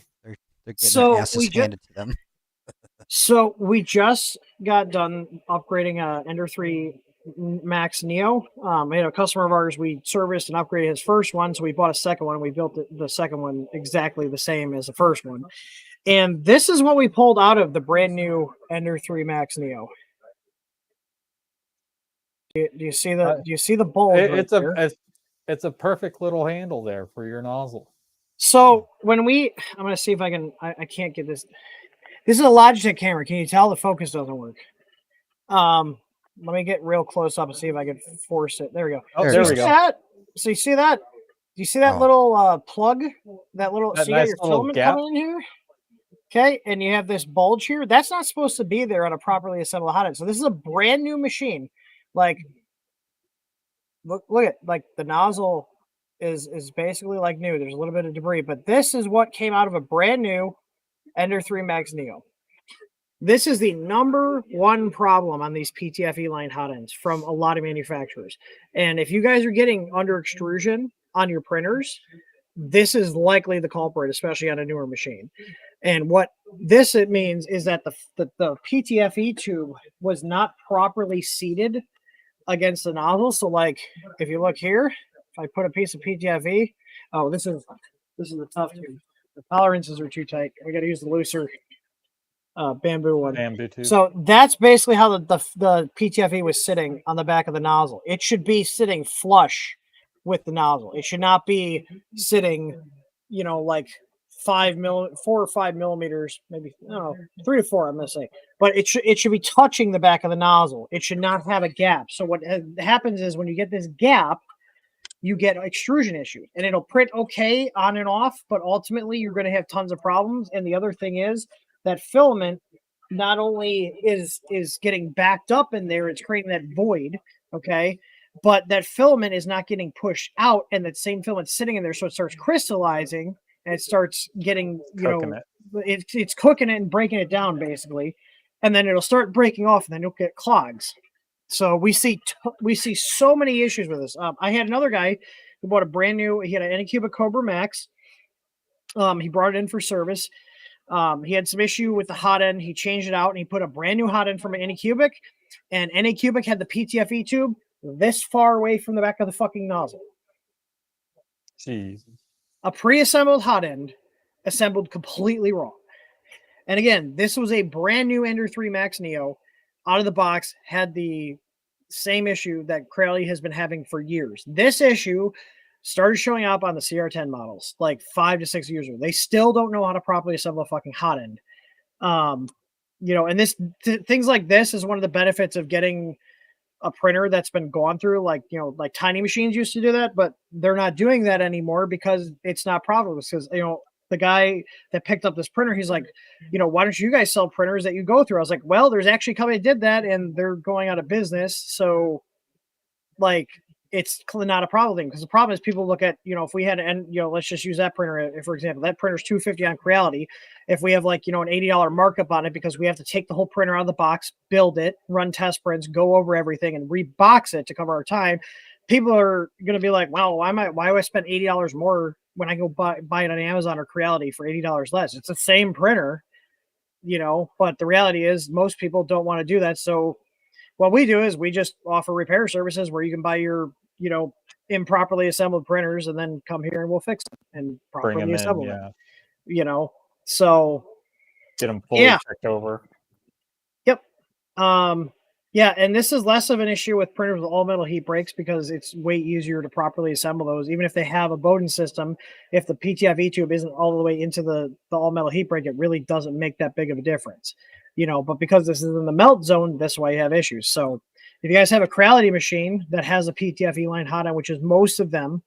getting their asses handed to them. So we just got done upgrading Ender 3 Max Neo. We had a customer of ours, we serviced and upgraded his first one, so we bought a second one and we built the second one exactly the same as the first one. And this is what we pulled out of the brand new Ender 3 Max Neo. Do you see the bulb? It's a perfect little handle there for your nozzle. So when I'm gonna see if I can. I can't get this. This is a Logitech camera. Can you tell the focus doesn't work? Let me get real close up and see if I can force it. There we go. Oh, there we go. So you see that? Do you see that little plug? That little. So you got your filament coming in here. Okay, and you have this bulge here. That's not supposed to be there on a properly assembled hotend. So this is a brand new machine. Like, look at like the nozzle is basically like new. There's a little bit of debris, but this is what came out of a brand new Ender 3 Max Neo. This is the number one problem on these PTFE line hotends from a lot of manufacturers. And if you guys are getting under extrusion on your printers, this is likely the culprit, especially on a newer machine. And what it means is that the PTFE tube was not properly seated against the nozzle. So like if you look here, if I put a piece of PTFE, oh, this is a tough tube. The tolerances are too tight. We got to use the looser bamboo one. Bamboo tube. So that's basically how the PTFE was sitting on the back of the nozzle. It should be sitting flush with the nozzle. It should not be sitting, like 4 or 5 millimeters, maybe 3 to 4. I'm gonna say, but it should be touching the back of the nozzle. It should not have a gap. So what happens is when you get this gap, you get extrusion issues, and it'll print okay on and off, but ultimately you're going to have tons of problems. And the other thing is that filament not only is getting backed up in there, it's creating that void, okay, but that filament is not getting pushed out, and that same filament sitting in there, so it starts crystallizing and it starts getting it's cooking it and breaking it down basically, and then it'll start breaking off, and then you'll get clogs. So we see so many issues with this. I had another guy who bought a brand new. He had an Anycubic Cobra Max. He brought it in for service. He had some issue with the hot end. He changed it out and he put a brand new hot end from an Anycubic. And Anycubic had the PTFE tube this far away from the back of the fucking nozzle. Jeez. A pre-assembled hot end assembled completely wrong. And again, this was a brand new Ender 3 Max Neo. Out of the box, had the same issue that Creality has been having for years. This issue started showing up on the CR10 models like 5 to 6 years ago. They still don't know how to properly assemble a fucking hot end. And this things like this is one of the benefits of getting a printer that's been gone through, like Tiny Machines used to do that, but they're not doing that anymore because it's not profitable. Because the guy that picked up this printer, he's like, why don't you guys sell printers that you go through? I was like, well, there's actually a company that did that and they're going out of business. So like, it's not a problem thing, because the problem is people look at, if we had, and let's just use that printer for example. That printer's $250 on Creality. If we have like an $80 markup on it because we have to take the whole printer out of the box, build it, run test prints, go over everything, and rebox it to cover our time, people are going to be like, wow, why do I spend $80 more when I go buy it on Amazon or Creality for $80 less? It's the same printer, but the reality is most people don't want to do that. So what we do is we just offer repair services where you can buy your, improperly assembled printers and then come here and we'll fix them and properly assemble them. So get them fully checked over. Yep. Yeah, and this is less of an issue with printers with all metal heat breaks because it's way easier to properly assemble those. Even if they have a Bowden system, if the PTFE tube isn't all the way into the all metal heat break, it really doesn't make that big of a difference. But because this is in the melt zone, that's why you have issues. So if you guys have a Creality machine that has a PTFE line hot end, which is most of them,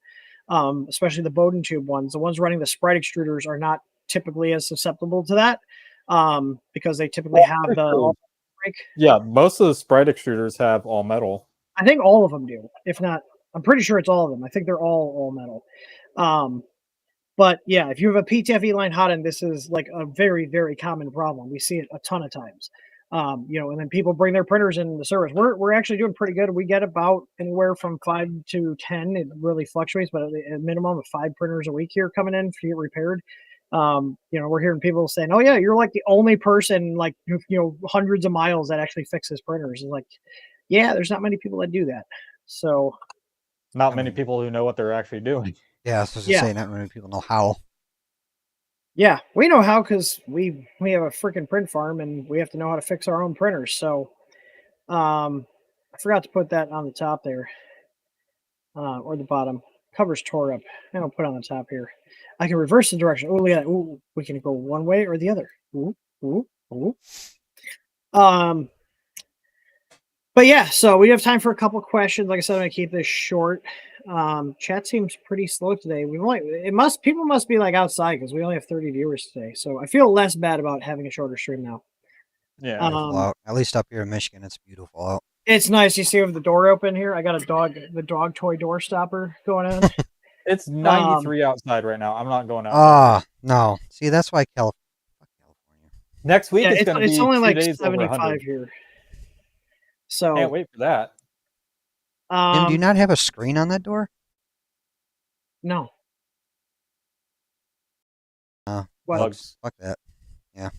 especially the Bowden tube ones, the ones running the Sprite extruders are not typically as susceptible to that because they typically have the all break. Yeah, most of the Sprite extruders have all metal. I think all of them do. If not, I'm pretty sure it's all of them. I think they're all metal. But yeah, if you have a PTFE line hot end, this is like a very, very common problem. We see it a ton of times. And then people bring their printers in the service. We're actually doing pretty good. We get about anywhere from 5 to 10. It really fluctuates, but a minimum of 5 printers a week here coming in to get repaired. We're hearing people saying, "Oh yeah, you're like the only person like hundreds of miles that actually fixes printers." It's like, yeah, there's not many people that do that. So, not many people who know what they're actually doing. Yeah, I was supposed to say not many people know how. Yeah, we know how because we have a freaking print farm and we have to know how to fix our own printers. So, I forgot to put that on the top there, or the bottom. Cover's tore up. I don't put it on the top here. I can reverse the direction. Oh, look at that. Ooh, we can go one way or the other. Ooh, ooh, ooh. But yeah, so we have time for a couple questions. Like I said, I'm gonna keep this short. Chat seems pretty slow today. People must be like outside because we only have 30 viewers today. So I feel less bad about having a shorter stream now. Yeah. At least up here in Michigan, it's beautiful out. It's nice. You see with the door open here. I got the dog toy door stopper going on. It's 93 outside right now. I'm not going out. No. See, that's why California. Next week it's going to be only 2 like days 75 here. So can't wait for that. Tim, do you not have a screen on that door? No. Bugs. Fuck that. Yeah.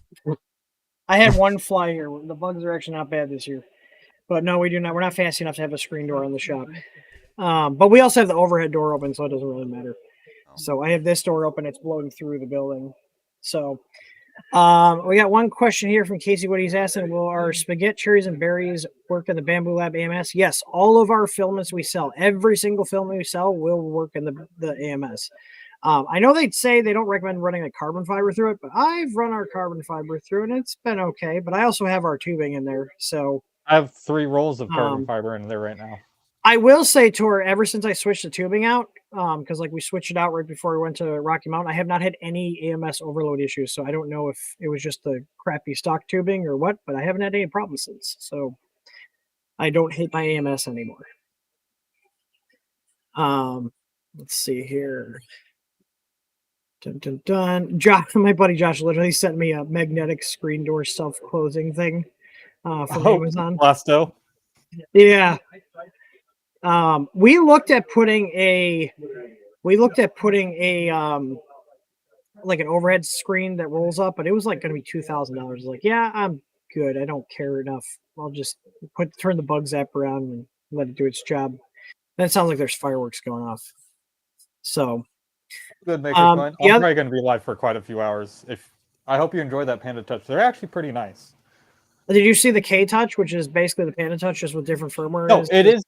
I had one fly here. The bugs are actually not bad this year. But no, we do not. We're not fancy enough to have a screen door in the shop. But we also have the overhead door open, so it doesn't really matter. So I have this door open. It's blowing through the building. So we got one question here from Casey. What he's asking: will our spaghetti, cherries, and berries work in the Bambu Lab AMS? Yes, all of our filaments we sell, every single filament we sell, will work in the AMS. I know they'd say they don't recommend running a carbon fiber through it, but I've run our carbon fiber through, and it's been okay. But I also have our tubing in there, so I have 3 rolls of carbon fiber in there right now. I will say, Tor, ever since I switched the tubing out, because like we switched it out right before we went to Rocky Mountain, I have not had any AMS overload issues. So I don't know if it was just the crappy stock tubing or what, but I haven't had any problems since. So I don't hate my AMS anymore. Let's see here. Dun, dun, dun. Josh, my buddy Josh literally sent me a magnetic screen door self-closing thing from Amazon. Blasto. Yeah. We looked at putting a like an overhead screen that rolls up, but it was like going to be $2,000. Like, yeah, I'm good. I don't care enough. I'll just turn the bug zap around and let it do its job. That sounds like there's fireworks going off. So good maker point. I'm probably going to be live for quite a few hours. I hope you enjoy that Panda Touch. They're actually pretty nice. Did you see the K Touch, which is basically the Panda Touch just with different firmware? No, it is.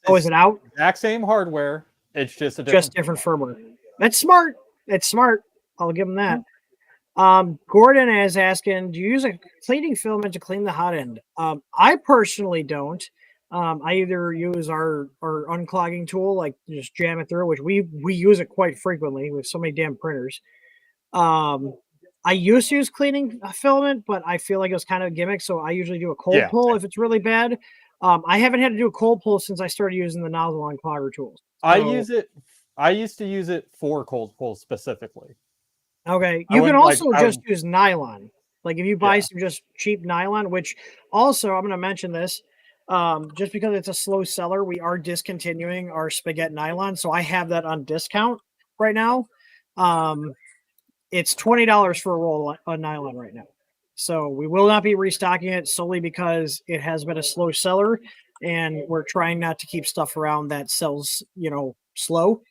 Oh, is it out? Exact same hardware, It's just different firmware. That's smart. It's smart. I'll give him that. Gordon is asking, do you use a cleaning filament to clean the hot end? I personally don't. I either use our unclogging tool, like just jam it through, which we use it quite frequently with so many damn printers. I used to use cleaning filament, but I feel like it was kind of a gimmick, so I usually do a cold pull if it's really bad. I haven't had to do a cold pull since I started using the nozzle unclogger tools. So, I used to use it for cold pull specifically. Okay, you can also just use nylon. Like if you buy some just cheap nylon, which also I'm going to mention this, just because it's a slow seller, we are discontinuing our spaghetti nylon, so I have that on discount right now. It's $20 for a roll of nylon right now. So we will not be restocking it solely because it has been a slow seller and we're trying not to keep stuff around that sells, slow.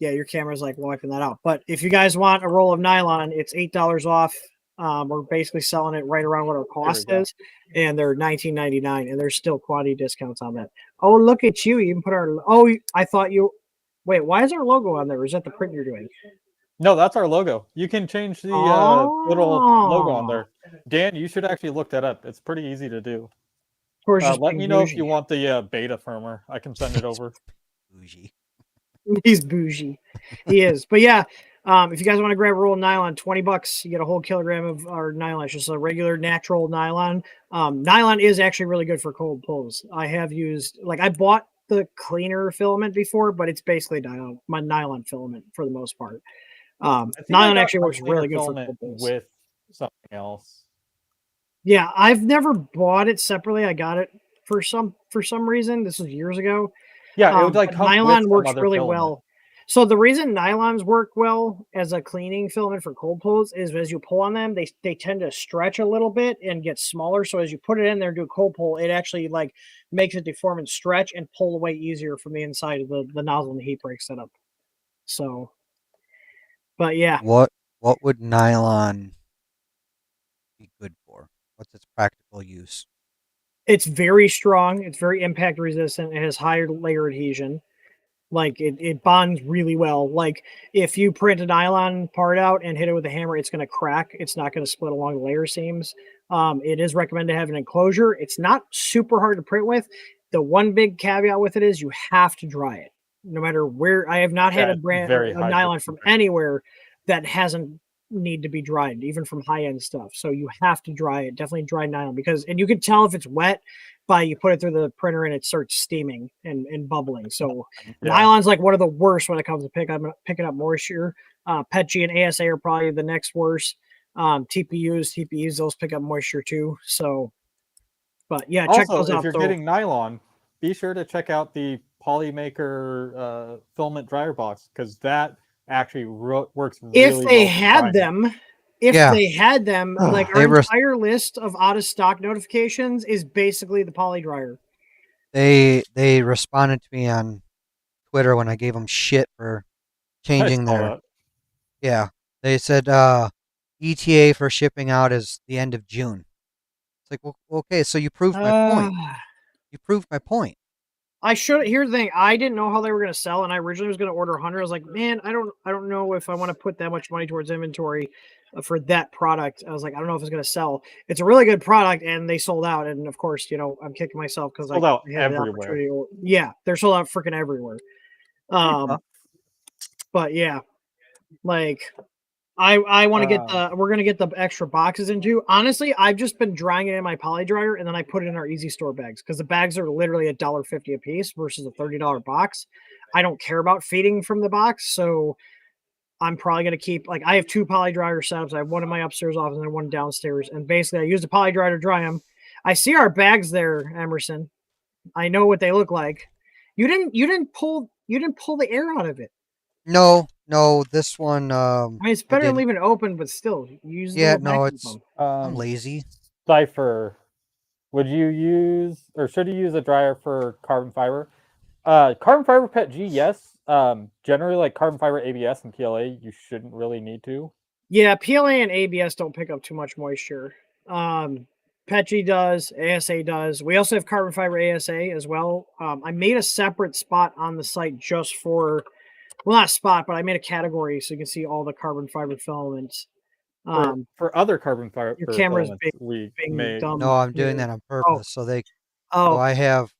Yeah, your camera's like wiping that out. But if you guys want a roll of nylon, it's $8 off. We're basically selling it right around what our cost is, and they're $19.99, and there's still quantity discounts on that. Oh, look at you! You can put our. Oh, I thought you. Wait, why is our logo on there? Is that the print you're doing? No, that's our logo. You can change the little logo on there. Dan, you should actually look that up. It's pretty easy to do. Let me know if you want the beta firmware. I can send it over. Bougie. He's bougie. He is. But yeah, if you guys want to grab a roll of nylon, $20, you get a whole kilogram of our nylon. It's just a regular natural nylon. Nylon is actually really good for cold pulls. I have used, I bought the cleaner filament before, but it's basically my nylon filament for the most part. Nylon actually works really good for cold pulls. With something else. Yeah, I've never bought it separately. I got it for some reason. This was years ago. Yeah, it would nylon works really well. So the reason nylons work well as a cleaning filament for cold pulls is as you pull on them, they tend to stretch a little bit and get smaller. So as you put it in there and do a cold pull, it actually makes it deform and stretch and pull away easier from the inside of the nozzle and the heat break setup. So, but yeah. What would nylon be good for? What's its practical use? It's very strong. It's very impact resistant. It has higher layer adhesion. It bonds really well. If you print a nylon part out and hit it with a hammer, it's going to crack. It's not going to split along the layer seams. It is recommended to have an enclosure. It's not super hard to print with. The one big caveat with it is you have to dry it. No matter where, I have not had a nylon from anywhere that hasn't need to be dried, even from high-end stuff. So you have to dry it. Definitely dry nylon and you can tell if it's wet by you put it through the printer and it starts steaming and bubbling. So nylon's one of the worst when it comes to picking up moisture. PETG and ASA are probably the next worst. TPUs, those pick up moisture too. So, but yeah, check those out. If you're getting nylon, be sure to check out the Polymaker filament dryer box because that actually works really well. If they had them, our entire list of out of stock notifications is basically the poly dryer. They responded to me on Twitter when I gave them shit for changing their. Yeah, they said ETA for shipping out is the end of June. It's like, well, okay, so you proved my point. You proved my point. Here's the thing. I didn't know how they were going to sell, and I originally was going to order 100. I was like, man, I don't know if I want to put that much money towards inventory for that product. I was like, I don't know if it's going to sell. It's a really good product, and they sold out. And of course, I'm kicking myself because I had the opportunity. Yeah, they're sold out freaking everywhere. But yeah, I want to get we're going to get the extra boxes into. Honestly, I've just been drying it in my poly dryer and then I put it in our easy store bags because the bags are literally $1.50 a piece versus a $30 box. I don't care about feeding from the box. So I'm probably going to keep, I have 2 poly dryer setups. I have one in my upstairs office and one downstairs. And basically I use the poly dryer to dry them. I see our bags there, Emerson. I know what they look like. You didn't pull the air out of it. No, this one. It's better than leaving it open, but still, use. I'm lazy. Cipher. Would you use or should you use a dryer for carbon fiber? Carbon fiber PETG, yes. Generally, carbon fiber ABS and PLA, you shouldn't really need to. Yeah, PLA and ABS don't pick up too much moisture. Petri does, ASA does. We also have carbon fiber ASA as well. I made a separate spot on the site just for, well, not a spot, but I made a category so you can see all the carbon fiber filaments. For other carbon fiber Your camera's filaments, we made. dumb. No, I'm doing that on purpose. So I have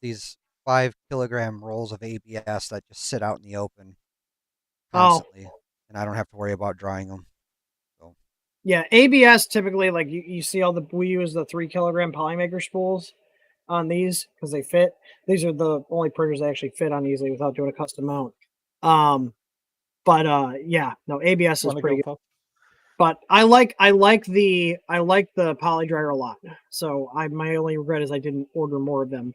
these 5 kilogram rolls of ABS that just sit out in the open constantly, and I don't have to worry about drying them. So yeah, ABS typically, like you see we use the 3 kilogram polymaker spools on these because they fit. These are the only printers that actually fit on easily without doing a custom mount. Yeah, no, ABS is pretty good. But I like the poly dryer a lot. So my only regret is I didn't order more of them.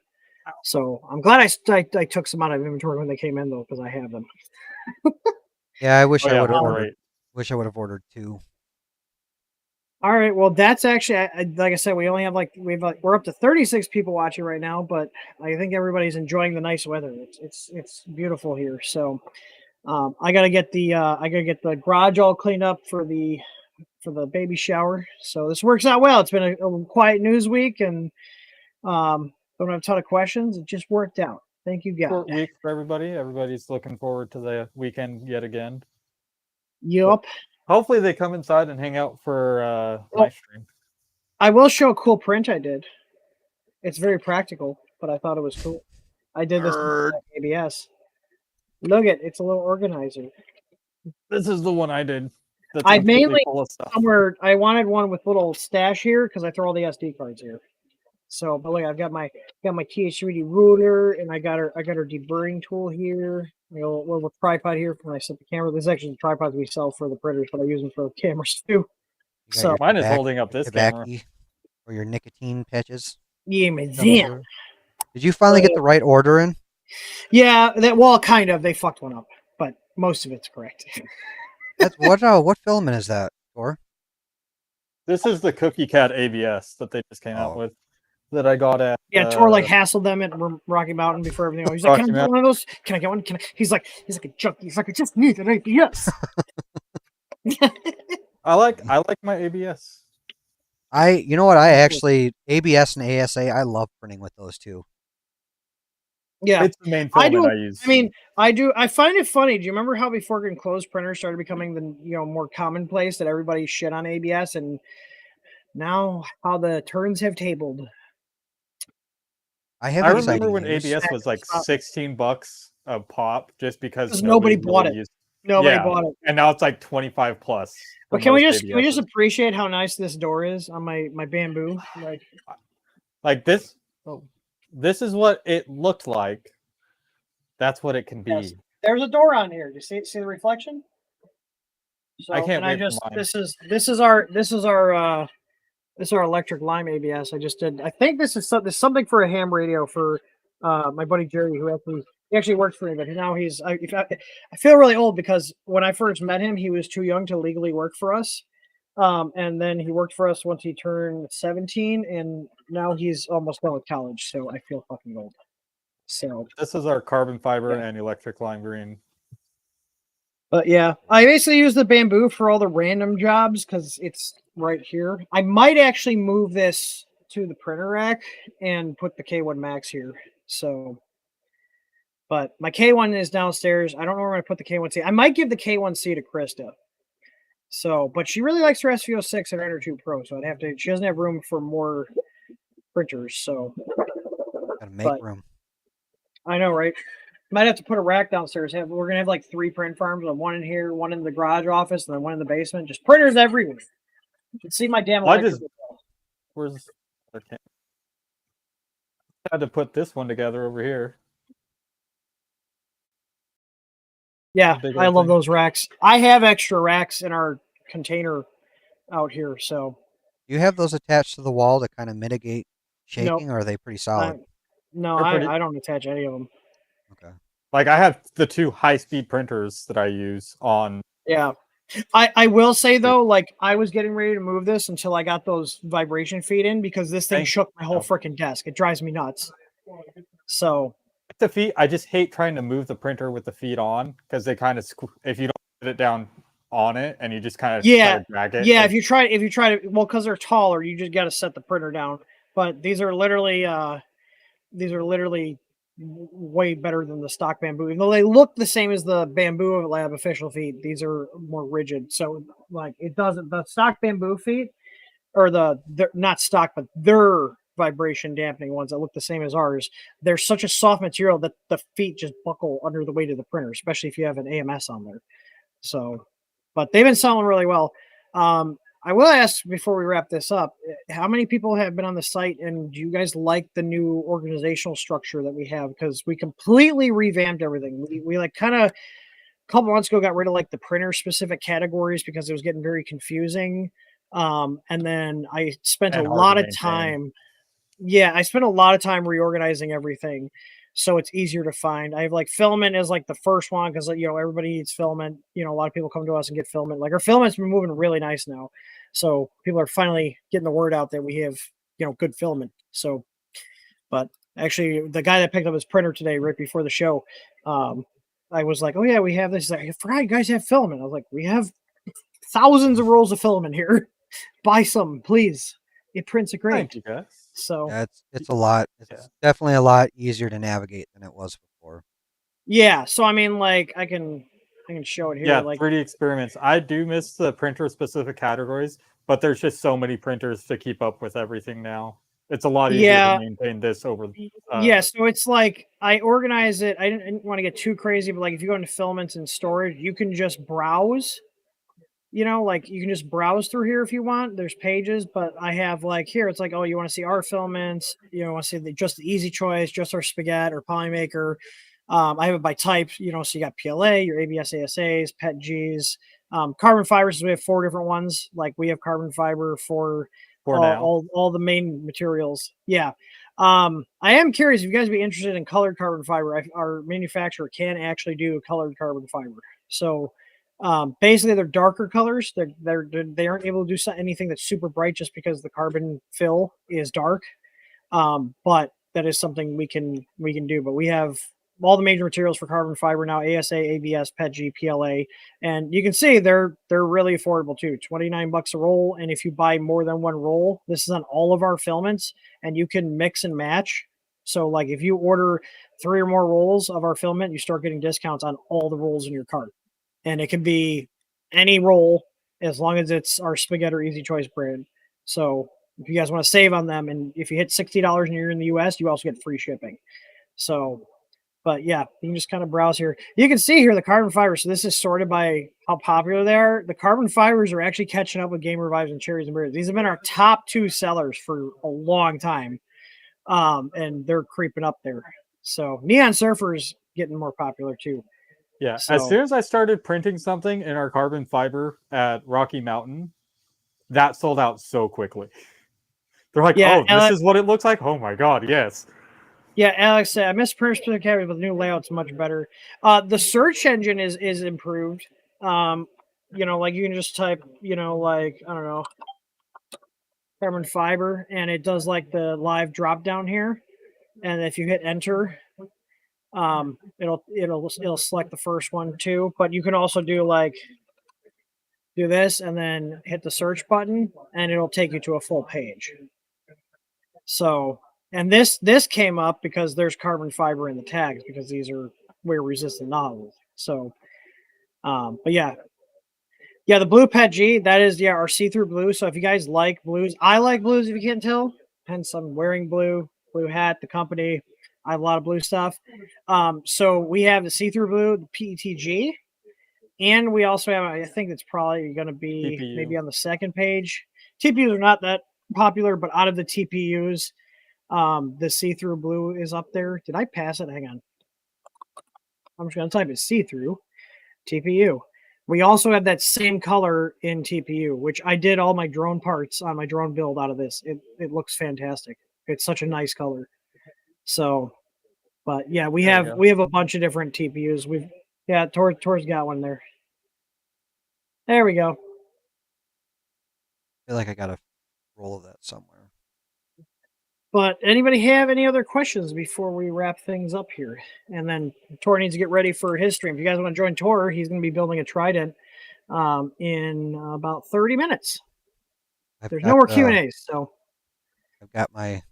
So I'm glad I took some out of inventory when they came in though, because I have them. yeah, I wish I would have they're ordered. great. Wish I would have ordered 2. All right, well that's actually like I said, we only have we're up to 36 people watching right now, but I think everybody's enjoying the nice weather. It's beautiful here. So I gotta get the garage all cleaned up for the baby shower. So this works out well. It's been a quiet news week and don't have a ton of questions. It just worked out. Thank you, God. Short week for everybody. Everybody's looking forward to the weekend yet again. Yup. Hopefully they come inside and hang out for my stream. I will show a cool print I did. It's very practical, but I thought it was cool. I did this with ABS. Look it's a little organizer. This is the one I did. I mainly somewhere I wanted one with little stash here because I throw all the SD cards here. So, but look, I've got my TH3D ruler, and I got her deburring tool here. Little tripod here when I set the camera. This is actually the tripods we sell for the printers, but I use them for cameras too. So mine is holding up this camera. Or your nicotine patches. Yeah, man. Did you finally get the right order in? Yeah, kind of. They fucked one up, but most of it's correct. That's what filament is that, Tor? This is the Cookie Cat ABS that they just came out with. That I got at Tor hassled them at Rocky Mountain before everything. He's like, "Can I get one of those? Can I get one? He's like a junkie. He's like, I just need an ABS." I like my ABS. You know what? I actually ABS and ASA. I love printing with those two. Yeah, it's the main filament I use. I mean, I find it funny. Do you remember how before enclosed printers started becoming the more commonplace that everybody shit on ABS, and now how the turns have tabled. I remember when ABS was like $16 a pop, just because nobody bought it. Nobody bought it, and now it's like 25 plus. But can we just appreciate how nice this door is on my Bambu? Like this. Oh, this is what it looked like. That's what it can be. Yes. There's a door on here. Do you see the reflection? So, I can't. This is our electric lime ABS. I just did. I think this is something for a ham radio for my buddy Jerry, who actually works for me, but now I feel really old because when I first met him, he was too young to legally work for us. And then he worked for us once he turned 17, and now he's almost done with college. So I feel fucking old. So this is our carbon fiber and electric lime green. But yeah, I basically use the Bambu for all the random jobs because it's right here. I might actually move this to the printer rack and put the K1 Max here. So, but my K1 is downstairs. I don't know where I'm going to put the K1C. I might give the K1C to Krista. So, but she really likes her SV06 and her 2 Pro. So she doesn't have room for more printers. So, gotta make room. I know, right? Might have to put a rack downstairs. We're gonna have like 3 print farms, one in here, one in the garage office, and then one in the basement. Just printers everywhere. You can see my damn electric. Where's okay. I had to put this one together over here. Yeah, I love those racks. I have extra racks in our container out here. So you have those attached to the wall to kind of mitigate shaking, or are they pretty solid? I don't attach any of them. Okay. Like I have the 2 high-speed printers that I use on. Yeah. I will say though, like I was getting ready to move this until I got those vibration feet in because this thing shook my whole freaking desk. It drives me nuts. So the feet, I just hate trying to move the printer with the feet on because they kind of if you don't put it down on it, and you just kind of Yeah, try to drag it. yeah. If you try to, well, because they're taller, you just got to set the printer down. But these are literally way better than the stock Bambu. Even though they look the same as the Bambu Lab official feet, these are more rigid. So like it doesn't, the stock Bambu feet, or they're not stock, but their vibration dampening ones that look the same as ours, they're such a soft material that the feet just buckle under the weight of the printer, especially if you have an AMS on there. So, but they've been selling really well. I will ask before we wrap this up, how many people have been on the site, and do you guys like the new organizational structure that we have? Because we completely revamped everything. We like kind of a couple months ago got rid of like the printer specific categories because it was getting very confusing. And then I spent a lot of time. Yeah, I spent a lot of time reorganizing everything so it's easier to find. I have like filament as like the first one because everybody needs filament. A lot of people come to us and get filament. Like our filament's been moving really nice now. So people are finally getting the word out that we have, good filament. So, but actually the guy that picked up his printer today right before the show, I was like, oh yeah, we have this. He's like, I forgot you guys have filament. I was like, we have thousands of rolls of filament here. Buy some, please. It prints a great. Thank you, guys. So yeah, it's a lot. It's definitely a lot easier to navigate than it was before. Yeah, so I mean, like I can show it here. Yeah, like 3D experiments. I do miss the printer specific categories, but there's just so many printers to keep up with everything now. It's a lot easier to maintain this over. Yeah, so it's like I organize it. I didn't want to get too crazy, but like if you go into filaments and storage, you can just browse. Like you can just browse through here if you want. There's pages, but I have like here. It's like, oh, you want to see our filaments? You want to see just the easy choice, just our spaghetti or polymaker. I have it by type. So you got PLA, your ABS ASAs, PETGs, carbon fibers. We have 4 different ones. Like we have carbon fiber for all the main materials. Yeah. I am curious if you guys be interested in colored carbon fiber. Our manufacturer can actually do colored carbon fiber. So basically they're darker colors. They aren't able to do anything that's super bright just because the carbon fill is dark. But that is something we can do. But we have all the major materials for carbon fiber now: ASA, ABS, PETG, PLA, and you can see they're really affordable too. $29 a roll, and if you buy more than one roll, this is on all of our filaments, and you can mix and match. So, like if you order 3 or more rolls of our filament, you start getting discounts on all the rolls in your cart, and it can be any roll as long as it's our spaghetti or easy choice brand. So, if you guys want to save on them, and if you hit $60 and you're in the US, you also get free shipping. So. But yeah, you can just kind of browse here. You can see here the carbon fibers. So this is sorted by how popular they are. The carbon fibers are actually catching up with Game Revives and Cherries and Berries. These have been our top 2 sellers for a long time. And they're creeping up there. So Neon Surfer's getting more popular too. Yeah. So, as soon as I started printing something in our carbon fiber at Rocky Mountain, that sold out so quickly. They're like, oh, this is what it looks like? Oh my God, yes. Yeah, Alex said, I miss printer specific categories, but the new layout's much better. The search engine is improved. Like you can just type, like, I don't know, carbon fiber, and it does like the live drop down here. And if you hit enter, it'll select the first one too. But you can also do this and then hit the search button, and it'll take you to a full page. So. And this came up because there's carbon fiber in the tags because these are wear resistant nozzles. So, but yeah, the blue PETG, that is our see-through blue. So if you guys like blues, I like blues. If you can't tell, hence I'm wearing blue hat. The company, I have a lot of blue stuff. So we have the see-through blue, the PETG, and we also have. I think it's probably going to be TPU. Maybe on the second page. TPUs are not that popular, but out of the TPUs. The see-through blue is up there. Did I pass it? Hang on. I'm just going to type it see-through TPU. We also have that same color in TPU, which I did all my drone parts on my drone build out of this. It looks fantastic. It's such a nice color. So, but yeah, we have a bunch of different TPUs. Tor's got one there. There we go. I feel like I got a roll of that somewhere. But anybody have any other questions before we wrap things up here? And then Tor needs to get ready for his stream. If you guys want to join Tor, he's going to be building a Trident in about 30 minutes. I've There's got, no more Q&As, so I've got my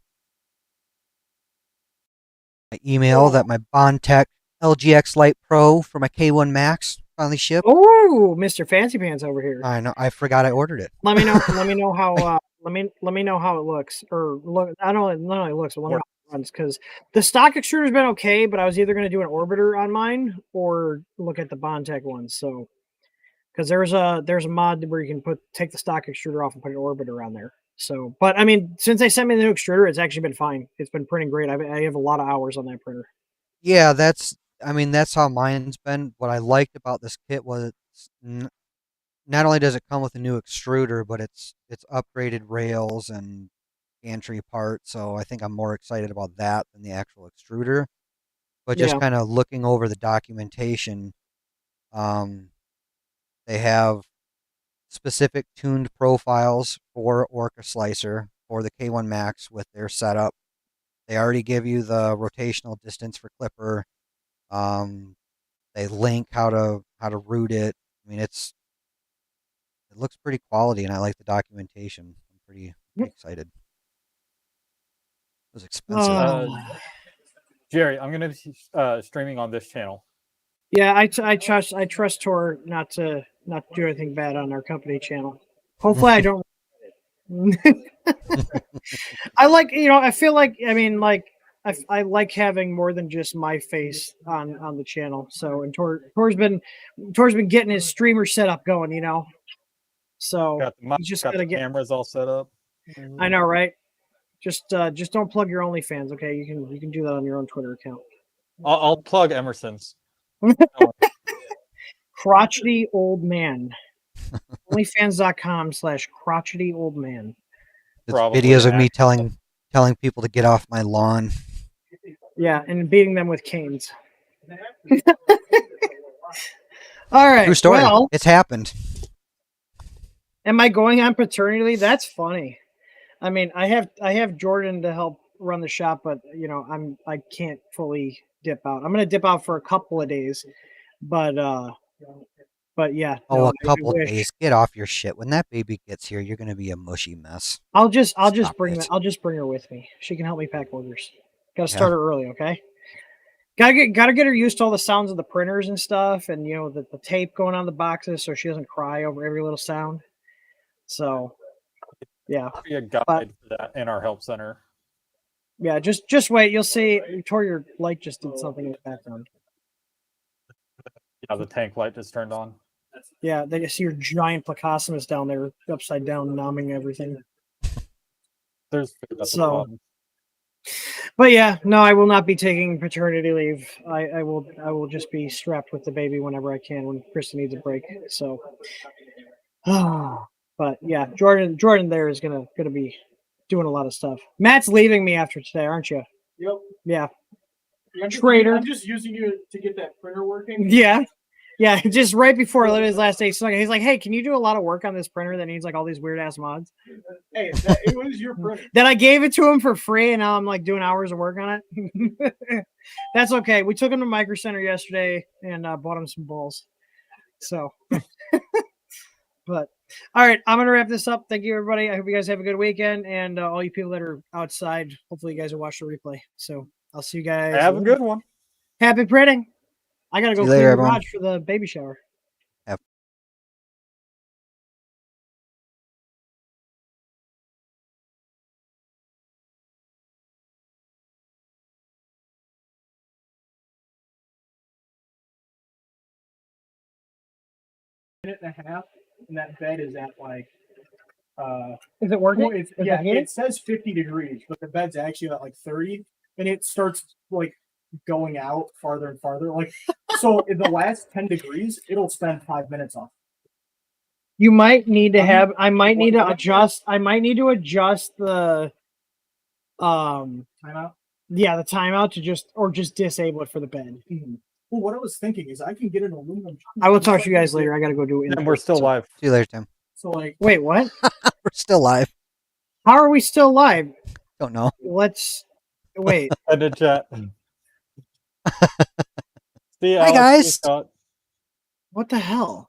email that my Bondtech LGX Lite Pro for my K1 Max finally shipped. oh, Mr. Fancy Pants over here. I know. I forgot I ordered it. Let me know. Let me know how. Let me know how it looks, or look. I don't know. Not only looks, but let me know how it runs. Because the stock extruder's been okay, but I was either going to do an orbiter on mine or look at the Bondtech ones. So, because there's a mod where you can take the stock extruder off and put an orbiter on there. So, but I mean, since they sent me the new extruder, it's actually been fine. It's been printing great. I have a lot of hours on that printer. Yeah, that's how mine's been. What I liked about this kit was not only does it come with a new extruder, but it's upgraded rails and gantry parts. So I think I'm more excited about that than the actual extruder. But just kind of looking over the documentation, they have specific tuned profiles for Orca Slicer for the K1 Max with their setup. They already give you the rotational distance for clipper. They link how to route it. I mean, it looks pretty quality, and I like the documentation. I'm pretty excited. It was expensive. Jerry, I'm gonna be streaming on this channel. Yeah, I trust Tor not to do anything bad on our company channel. Hopefully, I don't. I like, I feel like, I mean, like, I like having more than just my face on the channel. So, and Tor's been getting his streamer setup going, So you just gotta get cameras all set up. I know, right? Just don't plug your OnlyFans, okay? You can do that on your own Twitter account. I'll plug Emerson's. Crotchety old man. OnlyFans.com/crotchety old man. It's videos of me telling people to get off my lawn. Yeah, and beating them with canes. All right. True story. Well, it's happened. Am I going on paternity leave? That's funny. I mean, I have Jordan to help run the shop, but I can't fully dip out. I'm gonna dip out for a couple of days, but yeah. Oh, a couple of days. Get off your shit. When that baby gets here, you're gonna be a mushy mess. I'll just bring her with me. She can help me pack orders. Gotta start her early, okay? Gotta get her used to all the sounds of the printers and stuff, and the tape going on the boxes, so she doesn't cry over every little sound. So, yeah. Be a guide for that in our help center. Yeah, just wait. You'll see. Your light just did something in the background. Yeah, the tank light just turned on. Yeah, they see your giant Placossimus down there, upside down, nomming everything. But yeah, no, I will not be taking paternity leave. I will just be strapped with the baby whenever I can when Kristen needs a break. So, but yeah, Jordan there is gonna be doing a lot of stuff. Matt's leaving me after today, aren't you? Yep. Yeah. Traitor. I'm just using you to get that printer working. Yeah. Yeah, just right before his last day, so he's like, "Hey, can you do a lot of work on this printer that needs like all these weird ass mods?" Hey, it was your printer. Then I gave it to him for free, and now I'm like doing hours of work on it. That's okay. We took him to Micro Center yesterday and bought him some balls. So, but all right, I'm gonna wrap this up. Thank you, everybody. I hope you guys have a good weekend, and all you people that are outside, hopefully you guys will watch the replay. So I'll see you guys. Have a good one. Happy printing. I gotta go clean the garage for the baby shower. Minute and a half, and that bed is at like. Is it working? Well, it says 50 degrees, but the bed's actually at like 30, and it starts like going out farther and farther. Like, so in the last 10 degrees, it'll spend 5 minutes off. You might need to have. I might need to adjust. I might need to adjust the timeout. Yeah, the timeout to just disable it for the bed. Mm-hmm. Well, what I was thinking is I can get an aluminum. I will talk to you guys later. I got to go do it. And we're still live. See you later, Tim. So like, wait, what? We're still live. How are we still live? Don't know. Let's wait. In the chat. See you, Hi guys. What the hell?